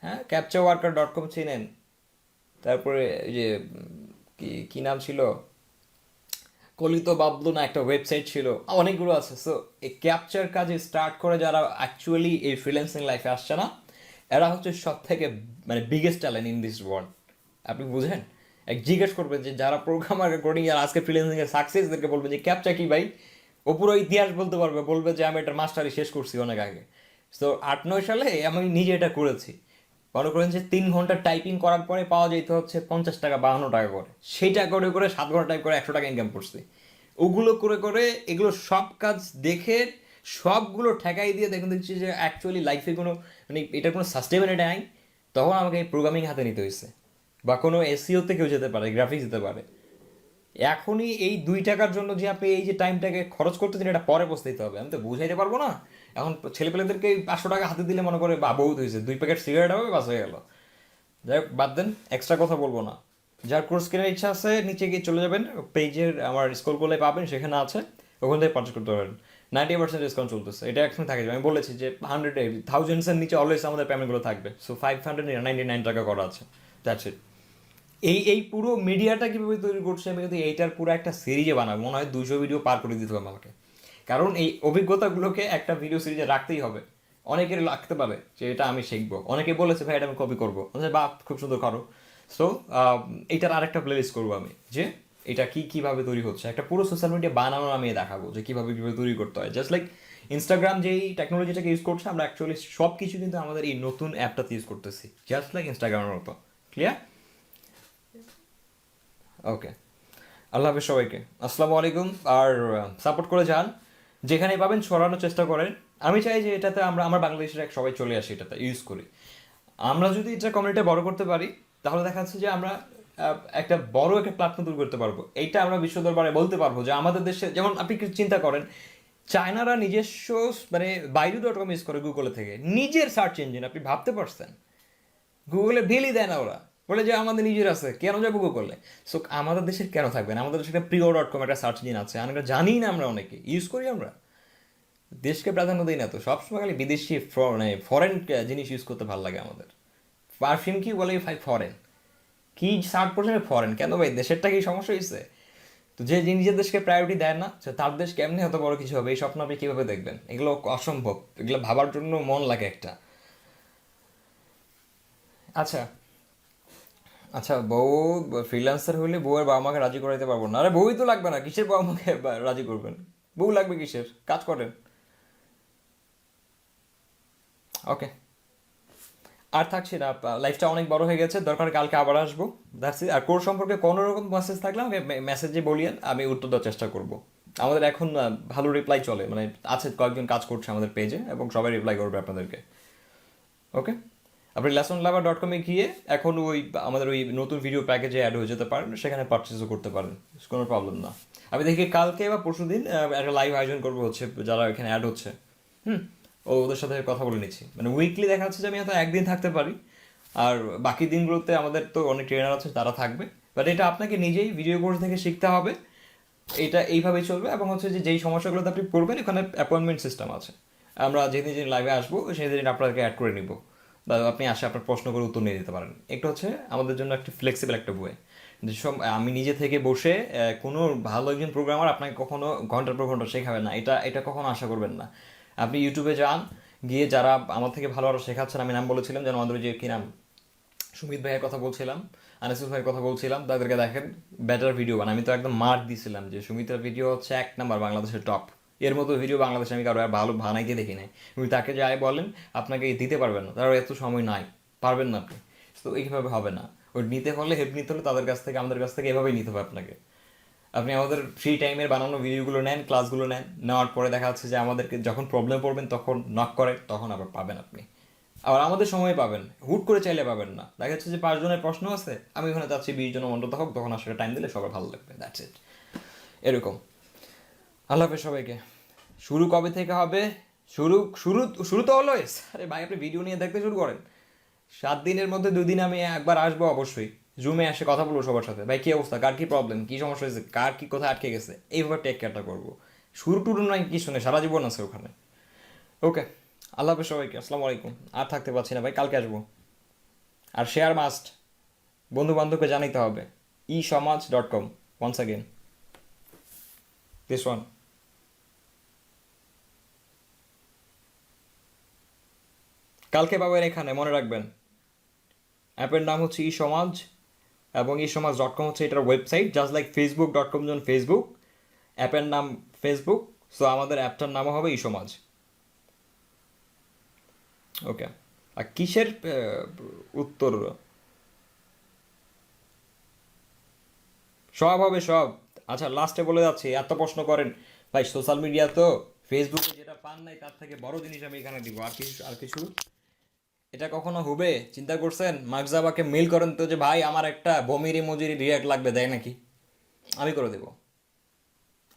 হ্যাঁ, ক্যাপচা ওয়ার্কার ডট কম চেনেন, তারপরে এই যে কি কি নাম ছিল, কলিত বাবলু না একটা ওয়েবসাইট ছিল, অনেকগুলো আছে। সো এই ক্যাপচার কাজে স্টার্ট করে যারা অ্যাকচুয়ালি এই ফ্রিল্যান্সিং লাইফে আসছে না, এরা হচ্ছে সব থেকে মানে biggest talent in this world. আপনি বুঝেন, এক জিজ্ঞেস করবেন যে যারা প্রোগ্রামার কোডিং আর আজকে ফ্রিল্যান্সিং এর সাকসেসদেরকে বলবেন যে ক্যাপচা কি ভাই, ও পুরো ইতিহাস বলতে পারবে, বলবে যে আমি এটার মাস্টারি শেষ করছি অনেক আগে। তো 8-9 সালে আমি নিজে এটা করেছি। মনে করেন যে 3 ঘন্টা টাইপিং করার পরে পাওয়া যেত হচ্ছে 50 টাকা 52 টাকা করে, সেইটা করে করে 7 ঘন্টা টাইপ করে 100 টাকা ইনকাম করছি। ওগুলো করে করে এগুলো সব কাজ দেখে সবগুলো ঠেকাই দিয়ে দেখুন দেখছি যে অ্যাকচুয়ালি লাইফে কোনো মানে এটার কোনো সাস্টেনেবিলিটি নাই। তখন আমাকে এই প্রোগ্রামিং হাতে নিতে হয়েছে, বা কোনো এসইওতে কেউ যেতে পারে, গ্রাফিক্স দিতে পারে। এখনই এই 2 টাকার জন্য যে আপনি এই যে টাইমটাকে খরচ করতেছেন এটা পরে পৌঁছতে হবে, আমি তো বুঝাইতে পারবো না। এখন ছেলেপেলেদেরকে 500 টাকা হাতে দিলে মনে করে বা বহুত হয়েছে, 2 প্যাকেট সিগারেট হবে, বাস হয়ে গেল। যাই হোক বাদ দেন, এক্সট্রা কথা বলবো না। যার কোর্স কেনার ইচ্ছা আছে নিচে গিয়ে চলে যাবেন, পেজের আমার স্কুল করলে পাবেন, সেখানে আছে, ওখান থেকে পারচেস করতে পারেন। 90% ডিসকাউন্ট চলতেছে, এটা এখন থাকে যাবে। আমি বলেছি যে 100,000 নিচে অলওয়েজ আমাদের পেমেন্টগুলো থাকবে। সো 599 টাকা করা আছে, দ্যাটস ইট। এই পুরো মিডিয়াটা কীভাবে তৈরি করছে আমি কিন্তু এইটার পুরো একটা সিরিজে বানাবো, মনে হয় 200 ভিডিও পার করে দিতে হবে আমাকে। কারণ এই অভিজ্ঞতাগুলোকে একটা ভিডিও সিরিজে রাখতেই হবে। অনেকের লাগতে পারে যে এটা আমি শিখবো, অনেকে বলেছে ভাই এটা আমি কপি করবো, বা খুব সুন্দর করো। সো এইটার আরেকটা প্লেলিস্ট করবো আমি, যে এটা কীভাবে তৈরি হচ্ছে, একটা পুরো সোশ্যাল মিডিয়া বানানো আমি দেখাবো যে কীভাবে তৈরি করতে হয়। জাস্ট লাইক ইনস্টাগ্রাম যেই টেকনোলজিটাকে ইউজ করছে, আমরা অ্যাকচুয়ালি সব কিছু কিন্তু আমাদের এই নতুন অ্যাপটাতে ইউজ করতেছি, জাস্ট লাইক ইনস্টাগ্রামের মতো। ক্লিয়ার? ওকে, আল্লাহ হাফেজ সবাইকে, আসসালামু আলাইকুম। আর সাপোর্ট করে যান, যেখানে পাবেন ছড়ানোর চেষ্টা করেন। আমি চাই যে এটাতে আমার বাংলাদেশের এক সবাই চলে আসি, এটাতে ইউজ করি। আমরা যদি এটা কমিউনিটি বড় করতে পারি, তাহলে দেখা যাচ্ছে যে আমরা একটা বড় একটা প্ল্যাটফর্ম তৈরি করতে পারবো। এইটা আমরা বিশ্ব দরবারে বলতে পারবো যে আমাদের দেশে, যেমন আপনি চিন্তা করেন, চায়নারা নিজস্ব মানে baidu.com ইউজ করে গুগলে থেকে, নিজের সার্চ ইঞ্জিন, আপনি ভাবতে পারছেন? গুগলে বিলই দেয় না ওরা, বলে যে আমাদের নিজের আছে, কেন যাবো গুগলে? সো আমাদের দেশের কেন থাকবে না? আমাদের দেশে একটা প্রিয়.com একটা সার্চ ইঞ্জিন আছে, আমরা জানি না, আমরা অনেকে ইউজ করি। আমরা দেশকে প্রাধান্য দিই না, তো সবসময় খালি বিদেশি মানে ফরেন জিনিস ইউজ করতে ভালো লাগে আমাদের। পারফিউম কি বলে ভাই ফরেন, কি 60% ফরেন, কেন ভাই দেশেরটা কি সমস্যা হয়েছে? তো যে নিজের দেশকে প্রায়োরিটি দেয় না, তার দেশ কেমনি এত বড় কিছু হবে এই স্বপ্ন আপনি কীভাবে দেখবেন? এগুলো অসম্ভব, এগুলো ভাবার জন্য মন লাগে একটা। আচ্ছা আচ্ছা, বউ ফ্রিল্যান্সার হলে বউয়ের বাবা মাকে রাজি করাইতে পারবো না। আরে বউই তো লাগবে না, কিসের বাবা মাকে রাজি করবেন? বউ লাগবে কিসের, কাজ করেন। ওকে, আর থাকছি না, লাইফটা অনেক বড় হয়ে গেছে, দরকার কালকে আবার আসবো। That's it. আর কোর্স সম্পর্কে কোনো রকম মেসেজ থাকলে আমাকে মেসেজে বলিয়েন, আমি উত্তর দেওয়ার চেষ্টা করব। আমাদের এখন ভালো রিপ্লাই চলে, মানে আছে কয়েকজন কাজ করছে আমাদের পেজে, এবং সবাই রিপ্লাই করবে আপনাদেরকে। ওকে, আপনি লেসনলাভার.com-এ গিয়ে এখন ওই আমাদের ওই নতুন ভিডিও প্যাকেজে অ্যাড হয়ে যেতে পারেন, সেখানে পারচেসও করতে পারেন, কোনো প্রবলেম না। আমি দেখি কালকে বা পরশু দিন একটা লাইভ আয়োজন করবো হচ্ছে, যারা এখানে অ্যাড হচ্ছে, হুম, ওদের সাথে কথা বলে নিচ্ছি। মানে উইকলি দেখা যাচ্ছে যে আমি হয়তো একদিন থাকতে পারি, আর বাকি দিনগুলোতে আমাদের তো অনেক ট্রেনার আছে, তারা থাকবে। বাট এটা আপনাকে নিজেই ভিডিও কোর্স থেকে শিখতে হবে, এটা এইভাবেই চলবে। এবং হচ্ছে যে যেই সমস্যাগুলোতে আপনি পড়বেন, এখানে অ্যাপয়েন্টমেন্ট সিস্টেম আছে, আমরা যেদিন যেদিন লাইভে আসবো সেদিন আপনাকে অ্যাড করে নিব, বা আপনি আসে আপনার প্রশ্ন করে উত্তর নিয়ে দিতে পারেন। এটা হচ্ছে আমাদের জন্য একটা ফ্লেক্সিবল একটা বই। যেসব আমি নিজে থেকে বসে কোনো ভালো একজন প্রোগ্রামার আপনাকে কখনো ঘন্টার পর ঘন্টা শেখাবে না, এটা এটা কখনো আশা করবেন না। আপনি ইউটিউবে যান, গিয়ে যারা আমার থেকে ভালো আরও শেখাচ্ছেন, আমি নাম বলেছিলাম যেন আমাদের যে কী নাম, সুমিত ভাইয়ের কথা বলছিলাম, আনিসুল ভাইয়ের কথা বলছিলাম, তাদেরকে দেখেন বেটার ভিডিও বানায়। আমি তো একদম মার্ক দিয়েছিলাম যে সুমিতের ভিডিও হচ্ছে 1 নাম্বার বাংলাদেশের টপ, এর মতো ভিডিও বাংলাদেশে আমি কারো আর ভালো বানাইতে দেখি নাই। উনি তাকে যাই বলেন আপনাকে দিতে পারবেন না, তার এত সময় নাই, পারবেন না আপনি। তো এইভাবে হবে না, ওই নিতে হলে হেল্প নিতে হলে তাদের কাছ থেকে, আমাদের কাছ থেকে এভাবেই নিতে হবে আপনাকে। আপনি আমাদের ফ্রি টাইমের বানানো ভিডিওগুলো নেন, ক্লাসগুলো নেন, নেওয়ার পরে দেখা যাচ্ছে যে আমাদেরকে যখন প্রবলেম পড়বেন তখন নক করে, তখন আবার পাবেন আপনি। আবার আমাদের সময় পাবেন, হুট করে চাইলে পাবেন না। দেখা যাচ্ছে যে 5 জনের প্রশ্ন আছে, আমি ওখানে চাচ্ছি 20 জন অন্তত হোক, তখন আসলে টাইম দিলে সবার ভালো লাগবে, দ্যাটস ইট, এরকম। আল্লাহ হাফেজ সবাইকে। শুরু কবে থেকে হবে? শুরু শুরু শুরু তো অলওয়েজ। আরে ভাই আপনি ভিডিও নিয়ে দেখতে শুরু করেন। 7 দিনের মধ্যে 2 দিন আমি একবার আসবো অবশ্যই, জুমে এসে কথা বলবো সবার সাথে, ভাই কী অবস্থা, কার কী প্রবলেম, কী সমস্যা হয়েছে, কার কী কোথায় আটকে গেছে, এইভাবে টেক কেয়ারটা করবো। শুরু টুরু নয় কিছু নেই, সারা জীবন আছে ওখানে। ওকে, আল্লাহ হাফেজ সবাইকে, আসসালামু আলাইকুম। আর থাকতে পারছি না ভাই, কালকে আসবো। আর শেয়ার মাস্ট, বন্ধু বান্ধবকে জানাইতে হবে। eSomaj.com, once again, this one. কালকে পাবেন এখানে, মনে রাখবেন। অ্যাপের নাম হচ্ছে ই সমাজ, এবং eSomaj.com হচ্ছে এটার ওয়েবসাইট, জাস্ট লাইক Facebook.com যেমন ফেসবুক, অ্যাপের নাম ফেসবুক, সো আমাদের অ্যাপটার নামও হবে eSomaj। ওকে, আর কিসের উত্তর? সব হবে সব। আচ্ছা লাস্টে বলে যাচ্ছি, এত প্রশ্ন করেন ভাই, সোশ্যাল মিডিয়া তো ফেসবুকে যেটা পান নাই তার থেকে বড় জিনিস আমি এখানে দিব। আর কিছু এটা কখনো হবে চিন্তা করছেন? মার্ক জাবাকে মেল করেন তো যে ভাই আমার একটা বমির ইমোজির রিয়াক্ট লাগবে, দেয় নাকি? আমি করে দেবো।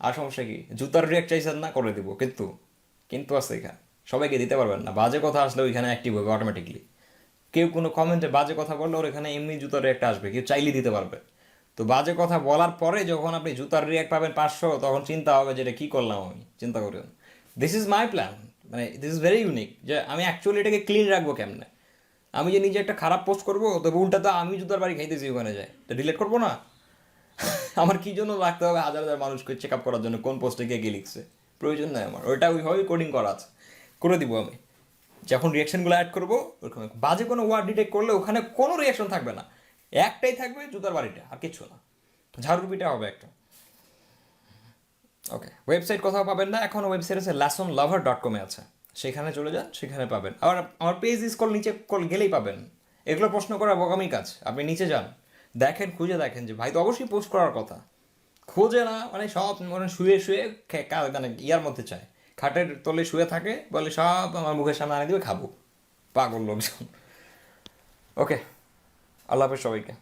আর সমস্যা কি? জুতার রিয়াক্ট চাইছেন না, করে দিব। কিন্তু কিন্তু আছে এখানে, সবাইকে দিতে পারবেন না। বাজে কথা আসলে ওইখানে অ্যাক্টিভ হবে অটোমেটিকলি। কেউ কোনো কমেন্টে বাজে কথা বললে ওর এখানে এমনি জুতার রিয়াক্ট আসবে, কেউ চাইলে দিতে পারবে। তো বাজে কথা বলার পরে যখন আপনি জুতার রিয়াক্ট পাবেন 500, তখন চিন্তা হবে যে এটা কী করলাম আমি। চিন্তা করুন, দিস ইজ মাই প্ল্যান। মানে দিস ইজ ভেরি ইউনিক, যে আমি অ্যাকচুয়ালি এটাকে ক্লিন রাখবো কেমনে। আমি যে নিজে একটা খারাপ পোস্ট করবো, তবে উল্টা তো আমি জুতার বাড়ি খাইতেছি ওখানে যায়, তো ডিলিট করবো না? আমার কি জন্য রাখতে হবে হাজার হাজার মানুষকে চেক আপ করার জন্য কোন পোস্টে কে কে লিখছে? প্রয়োজন নাই আমার, ওইটা ওইভাবেই কোডিং করা আছে, করে দিব আমি। যখন রিয়াকশনগুলো অ্যাড করবো, ওরকম বাজে কোনো ওয়ার্ড ডিটেক্ট করলে ওখানে কোনো রিয়াকশন থাকবে না, একটাই থাকবে, জুতার বাড়িটা, আর কিচ্ছু না। ঝাড়ুর পিঠা হবে একটা। ওকে, ওয়েবসাইট কোথাও পাবেন না এখন, ওয়েবসাইট আছে lasonlover.com-এ আছে, সেখানে চলে যান, সেখানে পাবেন। আর আমার পেজ স্ক্রল নিচে গেলেই পাবেন। এগুলো প্রশ্ন করা বোকামি কাজ, আপনি নিচে যান, দেখেন, খুঁজে দেখেন যে ভাই তো অবশ্যই পোস্ট করার কথা। খোঁজে না, মানে সব মানে শুয়ে শুয়ে মানে ইয়ার মধ্যে চায়, খাটের তলে শুয়ে থাকে, বলে সব আমার মুখের সামনে আনে দিবে, খাবো। পাগল লোকজন। ওকে, আল্লাহ হাফেজ সবাইকে।